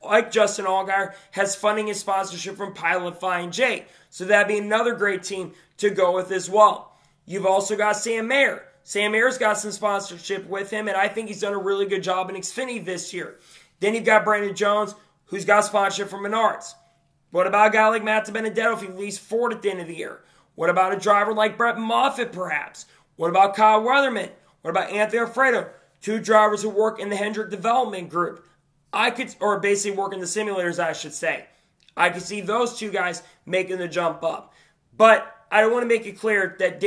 like Justin Allgaier, has funding his sponsorship from Pilot Flying J, so that'd be another great team to go with as well. You've also got Sam Mayer. Sam Mayer's got some sponsorship with him, and I think he's done a really good job in Xfinity this year. Then you've got Brandon Jones, who's got sponsorship from Menards. What about a guy like Matt DiBenedetto if he leaves Ford at the end of the year? What about a driver like Brett Moffitt, perhaps? What about Kyle Weatherman? What about Anthony Alfredo? Two drivers who work in the Hendrick Development Group. Or basically work in the simulators, I should say. I could see those two guys making the jump up. But I want to make it clear that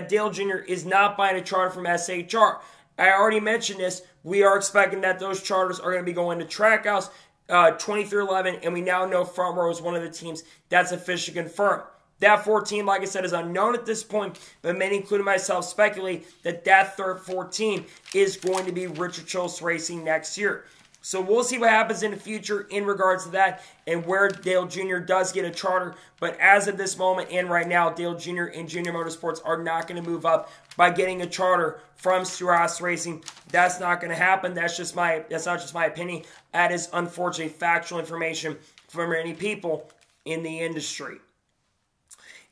Dale Jr. is not buying a charter from SHR. I already mentioned this. We are expecting that those charters are going to be going to Trackhouse 2311, and we now know Front Row is one of the teams that's officially confirmed. That 14, like I said, is unknown at this point, but many, including myself, speculate that third 14 is going to be Richard Childs Racing next year. So we'll see what happens in the future in regards to that and where Dale Jr. does get a charter. But as of this moment and right now, Dale Jr. and Junior Motorsports are not going to move up by getting a charter from Stewart-Haas Racing. That's not going to happen. That's not just my opinion. That is unfortunately factual information from many people in the industry.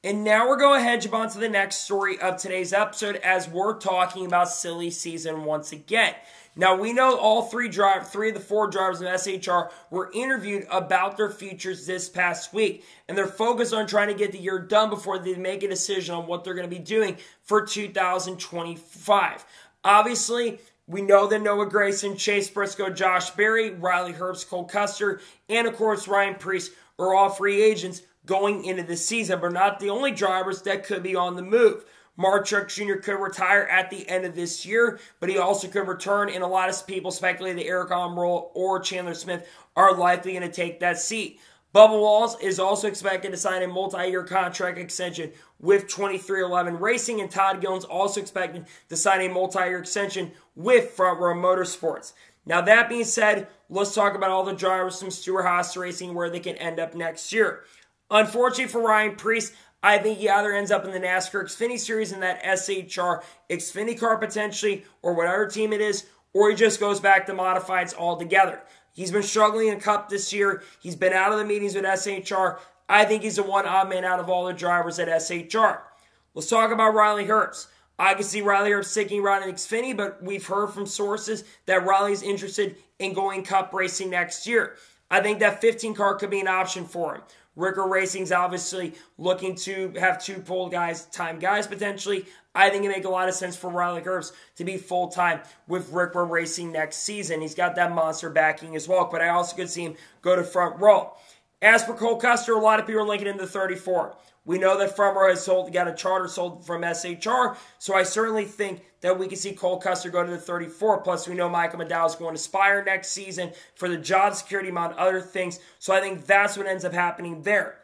And now we're going ahead and jump on to the next story of today's episode as we're talking about silly season once again. Now, we know all three of the four drivers in SHR were interviewed about their futures this past week. And they're focused on trying to get the year done before they make a decision on what they're going to be doing for 2025. Obviously, we know that Noah Gragson, Chase Briscoe, Josh Berry, Riley Herbst, Cole Custer, and of course Ryan Preece are all free agents going into the season, but not the only drivers that could be on the move. Mark Truex Jr. could retire at the end of this year, but he also could return, and a lot of people speculate that Eric Almirola or Chandler Smith are likely going to take that seat. Bubba Wallace is also expected to sign a multi-year contract extension with 2311 Racing, and Todd Gilliland's also expected to sign a multi-year extension with Front Row Motorsports. Now, that being said, let's talk about all the drivers from Stewart-Haas Racing where they can end up next year. Unfortunately for Ryan Preece, I think he either ends up in the NASCAR Xfinity Series in that SHR Xfinity car potentially, or whatever team it is, or he just goes back to modifieds altogether. He's been struggling in Cup this year. He's been out of the meetings with SHR. I think he's the one odd man out of all the drivers at SHR. Let's talk about Riley Herbst. I can see Riley Herbst sticking around in Xfinity, but we've heard from sources that Riley's interested in going Cup racing next year. I think that 15 car could be an option for him. Ricker Racing's obviously looking to have two full-time guys potentially. I think it makes a lot of sense for Riley Herbst to be full-time with Ricker Racing next season. He's got that monster backing as well, but I also could see him go to front row. As for Cole Custer, a lot of people are linking him to 34. We know that Front Row has got a charter sold from SHR, so I certainly think that we can see Cole Custer go to the 34. Plus, we know Michael McDowell is going to Spire next season for the job security, among other things. So I think that's what ends up happening there.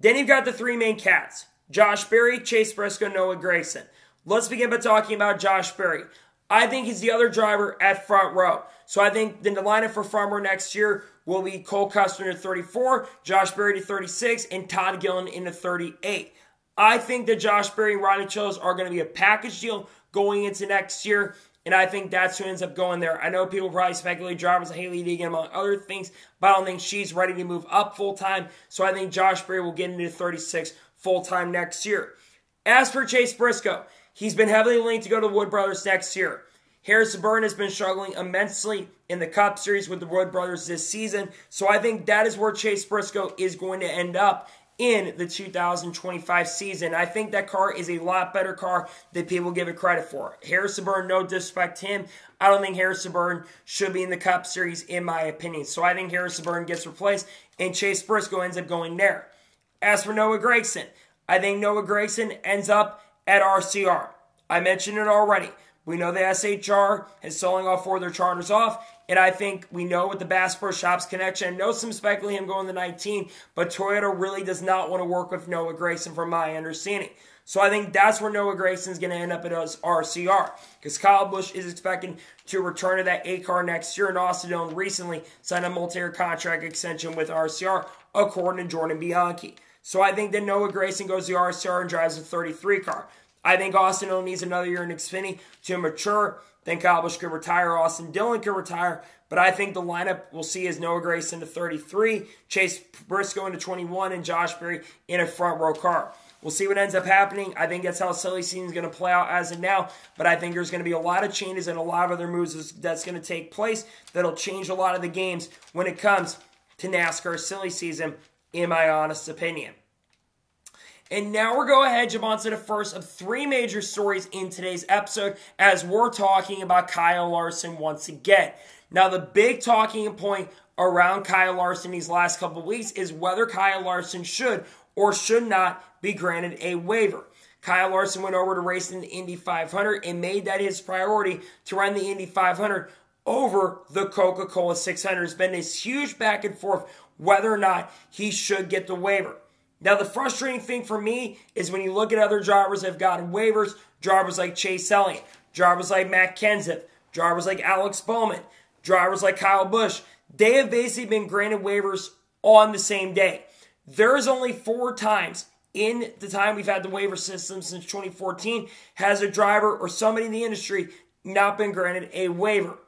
Then you've got the three main cats: Josh Berry, Chase Briscoe, Noah Gragson. Let's begin by talking about Josh Berry. I think he's the other driver at Front Row. So I think the lineup for Front Row next year will be Cole Custer in the 34, Josh Berry to 36, and Todd Gillen in the 38. I think that Josh Berry and Ronnie Childs are going to be a package deal going into next year, and I think that's who ends up going there. I know people probably speculate drivers like Haley Deegan, among other things, but I don't think she's ready to move up full-time, so I think Josh Berry will get into the 36 full-time next year. As for Chase Briscoe, he's been heavily linked to go to Wood Brothers next year. Harrison Burton has been struggling immensely in the Cup Series with the Wood Brothers this season, so I think that is where Chase Briscoe is going to end up in the 2025 season. I think that car is a lot better car than people give it credit for. Harrison Burton, no disrespect to him, I don't think Harrison Burton should be in the Cup Series in my opinion. So I think Harrison Burton gets replaced and Chase Briscoe ends up going there. As for Noah Gragson, I think Noah Gragson ends up at RCR. I mentioned it already. We know the SHR is selling all four of their charters off, and I think we know with the Bass Pro Shops connection, I know some speculating him going to 19, but Toyota really does not want to work with Noah Gragson from my understanding. So I think that's where Noah Gragson is going to end up at RCR, because Kyle Busch is expecting to return to that 8 car next year, and Austin Dillon recently signed a multi-year contract extension with RCR, according to Jordan Bianchi. So I think that Noah Gragson goes to RCR and drives a 33 car. I think Austin Dillon needs another year in Xfinity to mature. Then Kyle Busch could retire. Austin Dillon could retire. But I think the lineup we'll see is Noah Gragson to 33, Chase Briscoe into 21, and Josh Berry in a front row car. We'll see what ends up happening. I think that's how silly season is going to play out as of now. But I think there's going to be a lot of changes and a lot of other moves that's going to take place that'll change a lot of the games when it comes to NASCAR silly season, in my honest opinion. And now we're going ahead, jump on to the first of 3 major stories in today's episode as we're talking about Kyle Larson once again. Now, the big talking point around Kyle Larson these last couple of weeks is whether Kyle Larson should or should not be granted a waiver. Kyle Larson went over to race in the Indy 500 and made that his priority to run the Indy 500 over the Coca-Cola 600. It's been this huge back and forth whether or not he should get the waiver. Now, the frustrating thing for me is when you look at other drivers that have gotten waivers, drivers like Chase Elliott, drivers like Matt Kenseth, drivers like Alex Bowman, drivers like Kyle Busch, they have basically been granted waivers on the same day. There's only 4 times in the time we've had the waiver system since 2014 has a driver or somebody in the industry not been granted a waiver.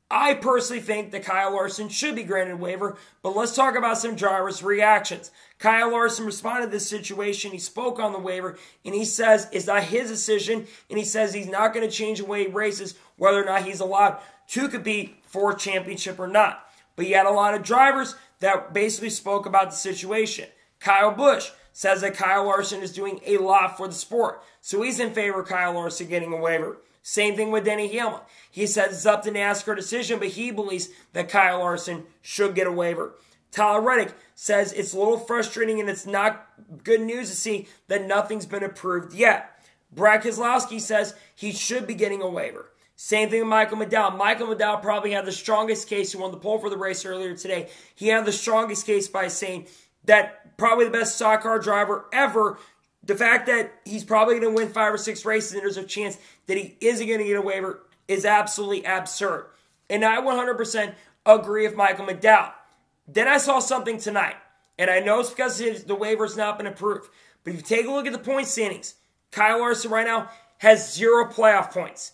I personally think that Kyle Larson should be granted a waiver, but let's talk about some drivers' reactions. Kyle Larson responded to this situation. He spoke on the waiver, and he says it's not his decision, and he says he's not going to change the way he races, whether or not he's allowed to compete for a championship or not. But you had a lot of drivers that basically spoke about the situation. Kyle Busch says that Kyle Larson is doing a lot for the sport, so he's in favor of Kyle Larson getting a waiver. Same thing with Denny Hamlin. He says it's up to NASCAR decision, but he believes that Kyle Larson should get a waiver. Tyler Reddick says it's a little frustrating and it's not good news to see that nothing's been approved yet. Brad Keselowski says he should be getting a waiver. Same thing with Michael McDowell. Michael McDowell probably had the strongest case. He won the pole for the race earlier today. He had the strongest case by saying that probably the best stock car driver ever. The fact that he's probably going to win 5 or 6 races and there's a chance that he isn't going to get a waiver is absolutely absurd. And I 100% agree with Michael McDowell. Then I saw something tonight, and I know it's because the waiver's not been approved. But if you take a look at the point standings, Kyle Larson right now has 0 playoff points.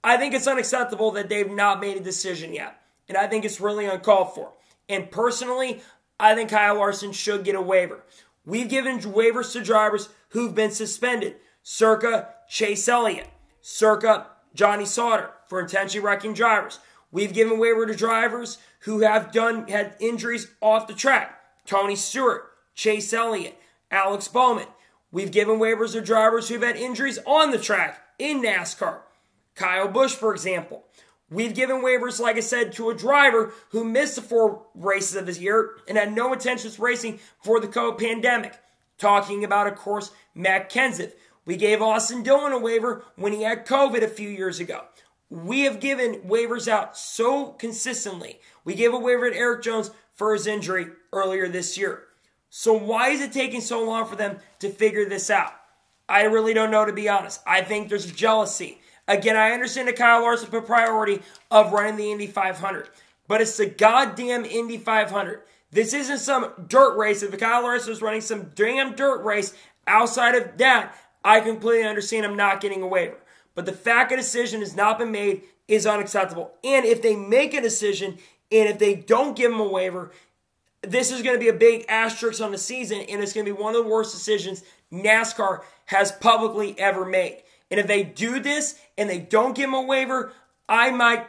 I think it's unacceptable that they've not made a decision yet. And I think it's really uncalled for. And personally, I think Kyle Larson should get a waiver. We've given waivers to drivers who've been suspended, circa Chase Elliott, circa Johnny Sauter, for intentionally wrecking drivers. We've given waiver to drivers who have had injuries off the track. Tony Stewart, Chase Elliott, Alex Bowman. We've given waivers to drivers who've had injuries on the track in NASCAR. Kyle Busch, for example. We've given waivers, like I said, to a driver who missed the 4 races of this year and had no intentions of racing for the COVID pandemic. Talking about, of course, Matt Kenseth. We gave Austin Dillon a waiver when he had COVID a few years ago. We have given waivers out so consistently. We gave a waiver to Eric Jones for his injury earlier this year. So why is it taking so long for them to figure this out? I really don't know, to be honest. I think there's jealousy. Again, I understand the Kyle Larson priority of running the Indy 500, but it's the goddamn Indy 500. This isn't some dirt race. If Kyle Larson is running some damn dirt race outside of that, I completely understand him not getting a waiver. But the fact a decision has not been made is unacceptable. And if they make a decision, and if they don't give him a waiver, this is going to be a big asterisk on the season, and it's going to be one of the worst decisions NASCAR has publicly ever made. And if they do this and they don't give him a waiver, I might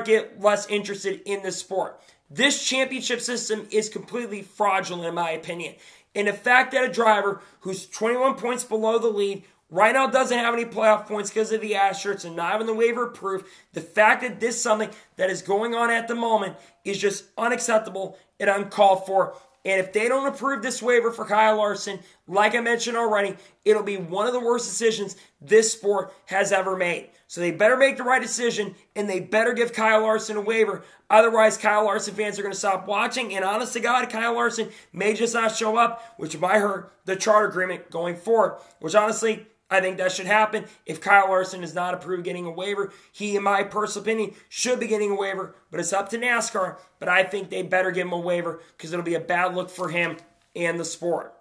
get less interested in the sport. This championship system is completely fraudulent, in my opinion. And the fact that a driver who's 21 points below the lead right now doesn't have any playoff points because of the asterisks and not having the waiver approved, the fact that this is something that is going on at the moment is just unacceptable and uncalled for. And if they don't approve this waiver for Kyle Larson, like I mentioned already, it'll be one of the worst decisions this sport has ever made. So they better make the right decision, and they better give Kyle Larson a waiver. Otherwise, Kyle Larson fans are going to stop watching. And honest to God, Kyle Larson may just not show up, which might hurt the charter agreement going forward. Which honestly, I think that should happen. If Kyle Larson is not approved getting a waiver, he, in my personal opinion, should be getting a waiver. But it's up to NASCAR. But I think they better give him a waiver because it'll be a bad look for him and the sport.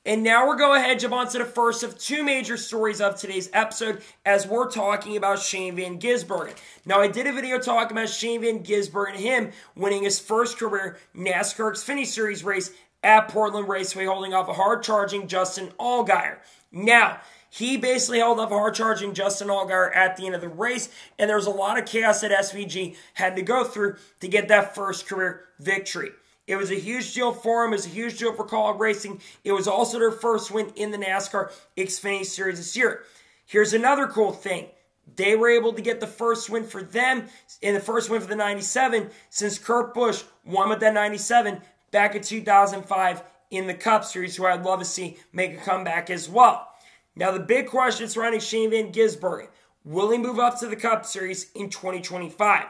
And now we're going ahead and jump on to the first of 2 major stories of today's episode as we're talking about Shane Van Gisbergen. Now, I did a video talking about Shane Van Gisbergen and him winning his first career NASCAR Xfinity Series race at Portland Raceway, holding off a hard-charging Justin Allgaier. Now, he basically held up a hard-charging Justin Allgaier at the end of the race, and there was a lot of chaos that SVG had to go through to get that first career victory. It was a huge deal for him. It was a huge deal for College Racing. It was also their first win in the NASCAR Xfinity Series this year. Here's another cool thing. They were able to get the first win for them and the first win for the 97 since Kurt Busch won with that 97 back in 2005 in the Cup Series, who I'd love to see make a comeback as well. Now, the big question surrounding Shane Van Gisbergen, will he move up to the Cup Series in 2025?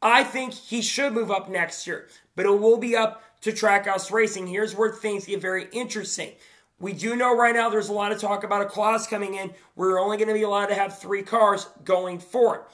I think he should move up next year, but it will be up to Trackhouse Racing. Here's where things get very interesting. We do know right now there's a lot of talk about a clause coming in where you're only going to be allowed to have 3 cars going forward.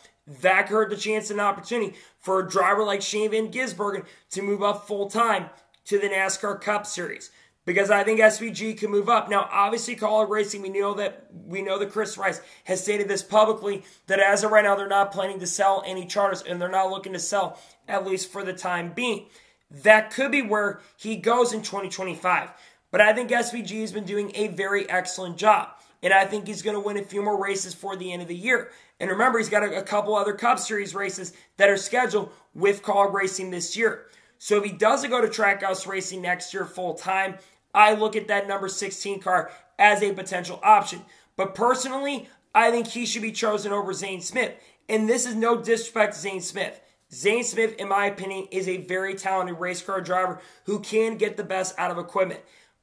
That could hurt the chance and opportunity for a driver like Shane Van Gisbergen to move up full-time to the NASCAR Cup Series, because I think SVG can move up. Now, obviously, College Racing, we know that Chris Rice has stated this publicly, that as of right now, they're not planning to sell any charters, and they're not looking to sell, at least for the time being. That could be where he goes in 2025. But I think SVG has been doing a very excellent job, and I think he's going to win a few more races for the end of the year. And remember, he's got a couple other Cup Series races that are scheduled with College Racing this year. So if he doesn't go to Trackhouse Racing next year full-time, I look at that number 16 car as a potential option. But personally, I think he should be chosen over Zane Smith. And this is no disrespect to Zane Smith. Zane Smith, in my opinion, is a very talented race car driver who can get the best out of equipment.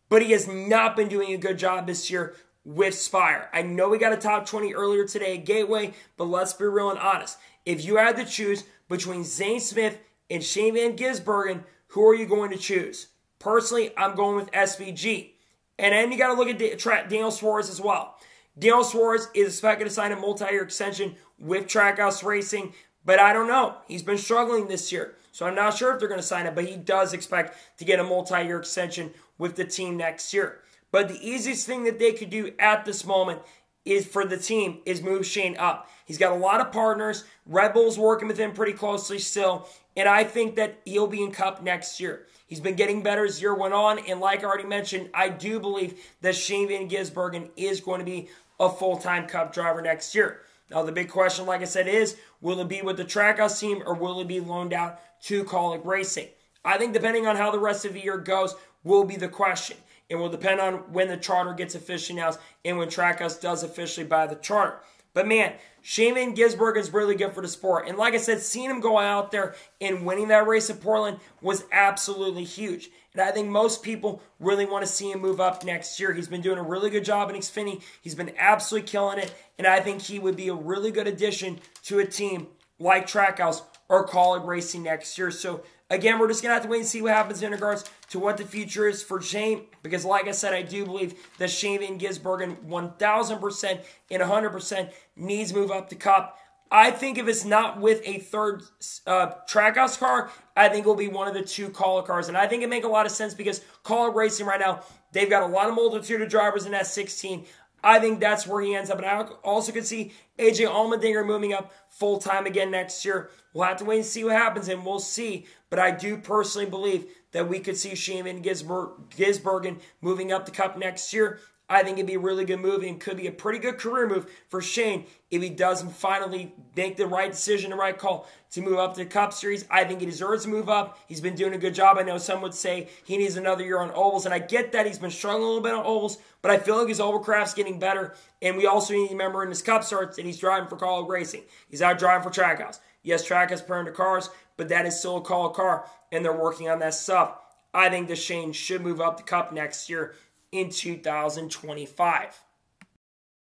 But he has not been doing a good job this year with Spire. I know we got a top 20 earlier today at Gateway, but let's be real and honest. If you had to choose between Zane Smith and Shane Van Gisbergen, who are you going to choose? Personally, I'm going with SVG. And then you got to look at Daniel Suarez as well. Daniel Suarez is expected to sign a multi-year extension with Trackhouse Racing, but I don't know. He's been struggling this year, so I'm not sure if they're going to sign it, but he does expect to get a multi-year extension with the team next year. But the easiest thing that they could do at this moment is for the team is move Shane up. He's got a lot of partners. Red Bull's working with him pretty closely still, and I think that he'll be in Cup next year. He's been getting better as the year went on, and like I already mentioned, I do believe that Shane Van Gisbergen is going to be a full-time Cup driver next year. Now, the big question, like I said, is will it be with the Trackhouse team or will it be loaned out to Kaulig Racing? I think depending on how the rest of the year goes will be the question. It will depend on when the charter gets officially announced and when Trackhouse does officially buy the charter. But man, Shane Van Gisbergen is really good for the sport. And like I said, seeing him go out there and winning that race at Portland was absolutely huge. And I think most people really want to see him move up next year. He's been doing a really good job in Xfinity. He's been absolutely killing it. And I think he would be a really good addition to a team like Trackhouse or Kaulig Racing next year. So again, we're just going to have to wait and see what happens in regards to what the future is for Shane. Because like I said, I do believe that Shane Van Gisbergen 1,000% and 100% needs to move up the Cup. I think if it's not with a third Trackhouse car, I think it will be one of the two Kaulig cars. And I think it makes a lot of sense because Kaulig Racing right now, they've got a lot of multitude of drivers in that 16. I think that's where he ends up. And I also could see AJ Allmendinger moving up full-time again next year. We'll have to wait and see what happens, and we'll see. But I do personally believe that we could see Shane Van Gisbergen moving up the Cup next year. I think it'd be a really good move and could be a pretty good career move for Shane if he doesn't finally make the right decision, the right call to move up to the Cup Series. I think he deserves to move up. He's been doing a good job. I know some would say he needs another year on ovals, and I get that he's been struggling a little bit on ovals, but I feel like his overcraft's getting better, and we also need to remember in his Cup starts that he's driving for Kaulig Racing. He's out driving for Trackhouse. Yes, Trackhouse pairing the cars, but that is still a Kaulig car, and they're working on that stuff. I think that Shane should move up the Cup next year in 2025.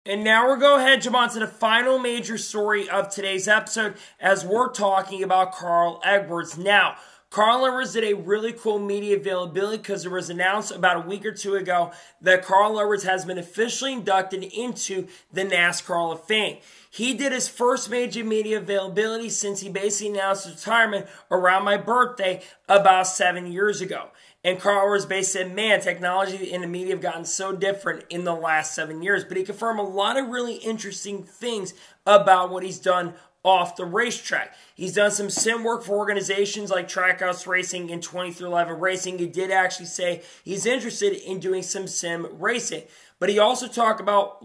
And now we're going to jump on to the final major story of today's episode as we're talking about Carl Edwards. Now, Carl Edwards did a really cool media availability because it was announced about a week or two ago that Carl Edwards has been officially inducted into the NASCAR Hall of Fame. He did his first major media availability since he basically announced his retirement around my birthday about 7 years ago. And Carl Edwards basically said, man, technology and the media have gotten so different in the last 7 years. But he confirmed a lot of really interesting things about what he's done off the racetrack. He's done some sim work for organizations like Trackhouse Racing and 2311 Racing. He did actually say he's interested in doing some sim racing. But he also talked about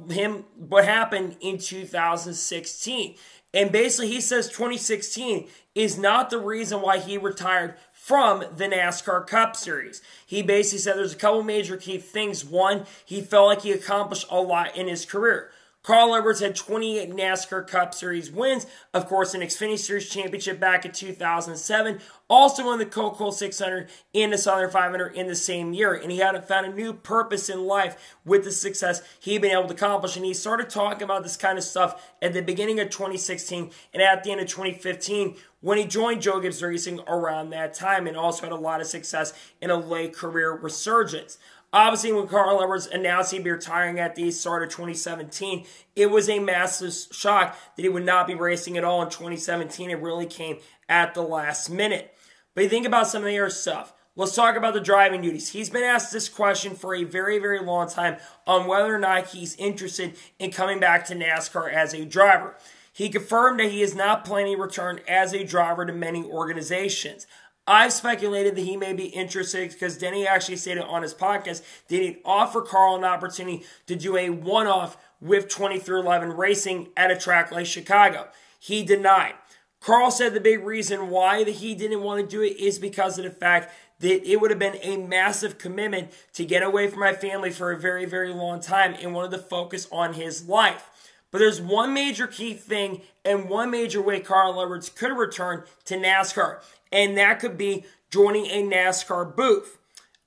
what happened in 2016. And basically he says 2016 is not the reason why he retired from the NASCAR Cup Series. He basically said there's a couple major key things. One, he felt like he accomplished a lot in his career. Carl Edwards had 28 NASCAR Cup Series wins, of course, an Xfinity Series championship back in 2007, also won the Coca-Cola 600 and the Southern 500 in the same year, and he had found a new purpose in life with the success he'd been able to accomplish, and he started talking about this kind of stuff at the beginning of 2016 and at the end of 2015 when he joined Joe Gibbs Racing around that time, and also had a lot of success in a late career resurgence. Obviously, when Carl Edwards announced he'd be retiring at the start of 2017, it was a massive shock that he would not be racing at all in 2017. It really came at the last minute. But you think about some of the other stuff. Let's talk about the driving duties. He's been asked this question for a very, very long time on whether or not he's interested in coming back to NASCAR as a driver. He confirmed that he is not planning to return as a driver to many organizations. I've speculated that he may be interested because Denny actually stated on his podcast that he'd offer Carl an opportunity to do a one-off with 2311 Racing at a track like Chicago. He denied. Carl said the big reason why that he didn't want to do it is because of the fact that it would have been a massive commitment to get away from my family for a very, very long time and wanted to focus on his life. But there's one major key thing and one major way Carl Edwards could return to NASCAR, and that could be joining a NASCAR booth.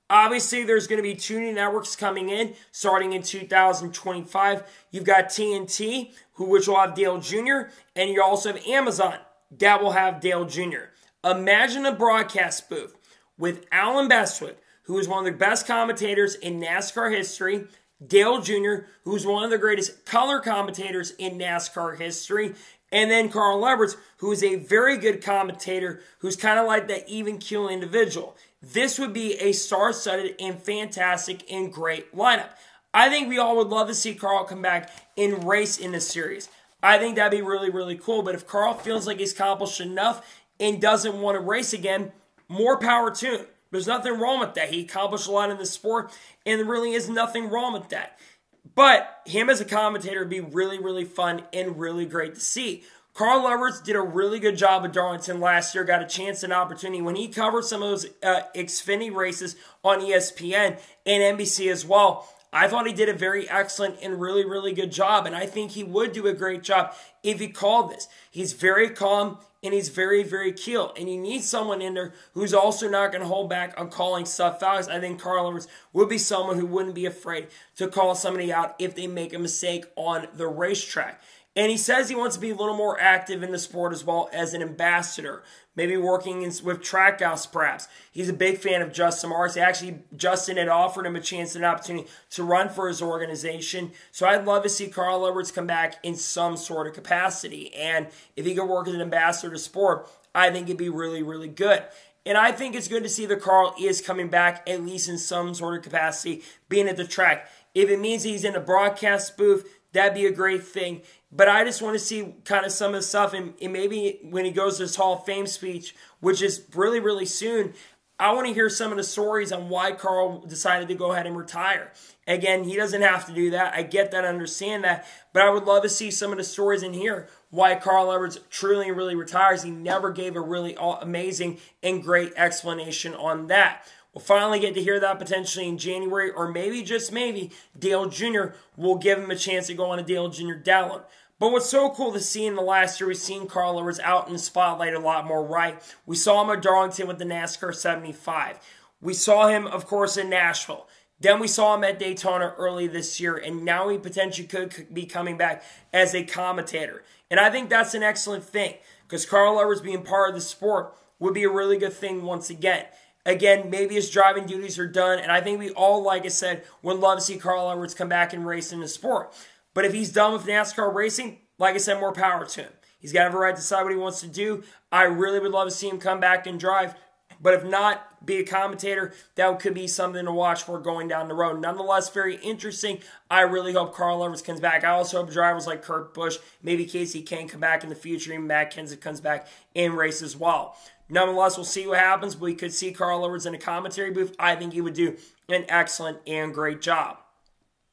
Obviously, there's going to be 2 new networks coming in starting in 2025. You've got TNT, which will have Dale Jr., and you also have Amazon that will have Dale Jr. Imagine a broadcast booth with Alan Bestwick, who is one of the best commentators in NASCAR history, Dale Jr., who's one of the greatest color commentators in NASCAR history, and then Carl Edwards, who is a very good commentator, who's kind of like that even keel individual. This would be a star-studded and fantastic and great lineup. I think we all would love to see Carl come back and race in this series. I think that'd be really, really cool. But if Carl feels like he's accomplished enough and doesn't want to race again, more power to him. There's nothing wrong with that. He accomplished a lot in the sport, and there really is nothing wrong with that. But him as a commentator would be really, really fun and really great to see. Carl Edwards did a really good job at Darlington last year, got a chance and opportunity when he covered some of those Xfinity races on ESPN and NBC as well. I thought he did a very excellent and really, really good job, and I think he would do a great job if he called this. He's very calm, and he's very, very cool, and you need someone in there who's also not going to hold back on calling stuff out. I think Carl Edwards would be someone who wouldn't be afraid to call somebody out if they make a mistake on the racetrack. And he says he wants to be a little more active in the sport as well as an ambassador, maybe working with Trackhouse perhaps. He's a big fan of Justin Marks. Actually, Justin had offered him a chance and an opportunity to run for his organization. So I'd love to see Carl Edwards come back in some sort of capacity. And if he could work as an ambassador to sport, I think it'd be really, really good. And I think it's good to see that Carl is coming back, at least in some sort of capacity, being at the track. If it means he's in a broadcast booth, that'd be a great thing. But I just want to see kind of some of the stuff, and maybe when he goes to his Hall of Fame speech, which is really, really soon, I want to hear some of the stories on why Carl decided to go ahead and retire. Again, he doesn't have to do that. I get that, I understand that. But I would love to see some of the stories in here why Carl Edwards truly and really retires. He never gave a really amazing and great explanation on that. We'll finally get to hear that potentially in January, or maybe, just maybe, Dale Jr. will give him a chance to go on a Dale Jr. download. But what's so cool to see in the last year, we've seen Carl Edwards out in the spotlight a lot more, right? We saw him at Darlington with the NASCAR 75. We saw him, of course, in Nashville. Then we saw him at Daytona early this year, and now he potentially could be coming back as a commentator. And I think that's an excellent thing, because Carl Edwards being part of the sport would be a really good thing once again. Again, maybe his driving duties are done, and I think we all, like I said, would love to see Carl Edwards come back and race in the sport. But if he's done with NASCAR racing, like I said, more power to him. He's got every right to decide what he wants to do. I really would love to see him come back and drive. But if not, be a commentator, that could be something to watch for going down the road. Nonetheless, very interesting. I really hope Carl Edwards comes back. I also hope drivers like Kurt Busch, maybe Casey Kane come back in the future, and Matt Kenseth comes back and race as well. Nonetheless, we'll see what happens. We could see Carl Edwards in a commentary booth. I think he would do an excellent and great job.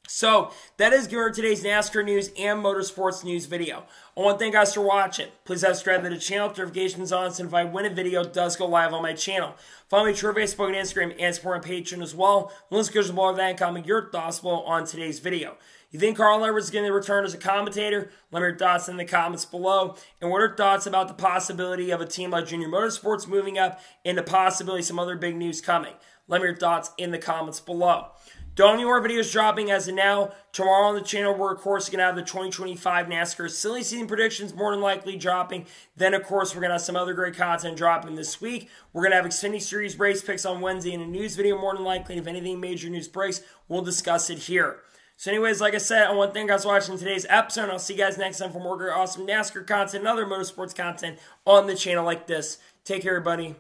So, that is good for today's NASCAR news and motorsports news video. I want to thank you guys for watching. Please subscribe to the channel, notifications on, so if I win a video, it does go live on my channel. Follow me on Twitter, Facebook, and Instagram, and support on Patreon as well. Links go below that, and comment your thoughts below on today's video. You think Carl Edwards is going to return as a commentator? Let me know your thoughts in the comments below. And what are your thoughts about the possibility of a team like Junior Motorsports moving up and the possibility of some other big news coming? Let me know your thoughts in the comments below. Don't have any more videos dropping as of now. Tomorrow on the channel, we're, of course, going to have the 2025 NASCAR Silly Season predictions more than likely dropping. Then, of course, we're going to have some other great content dropping this week. We're going to have Xfinity Series race picks on Wednesday and a news video more than likely. And if anything major news breaks, we'll discuss it here. So anyways, like I said, I want to thank you guys for watching today's episode. And I'll see you guys next time for more great, awesome NASCAR content and other motorsports content on the channel like this. Take care, everybody.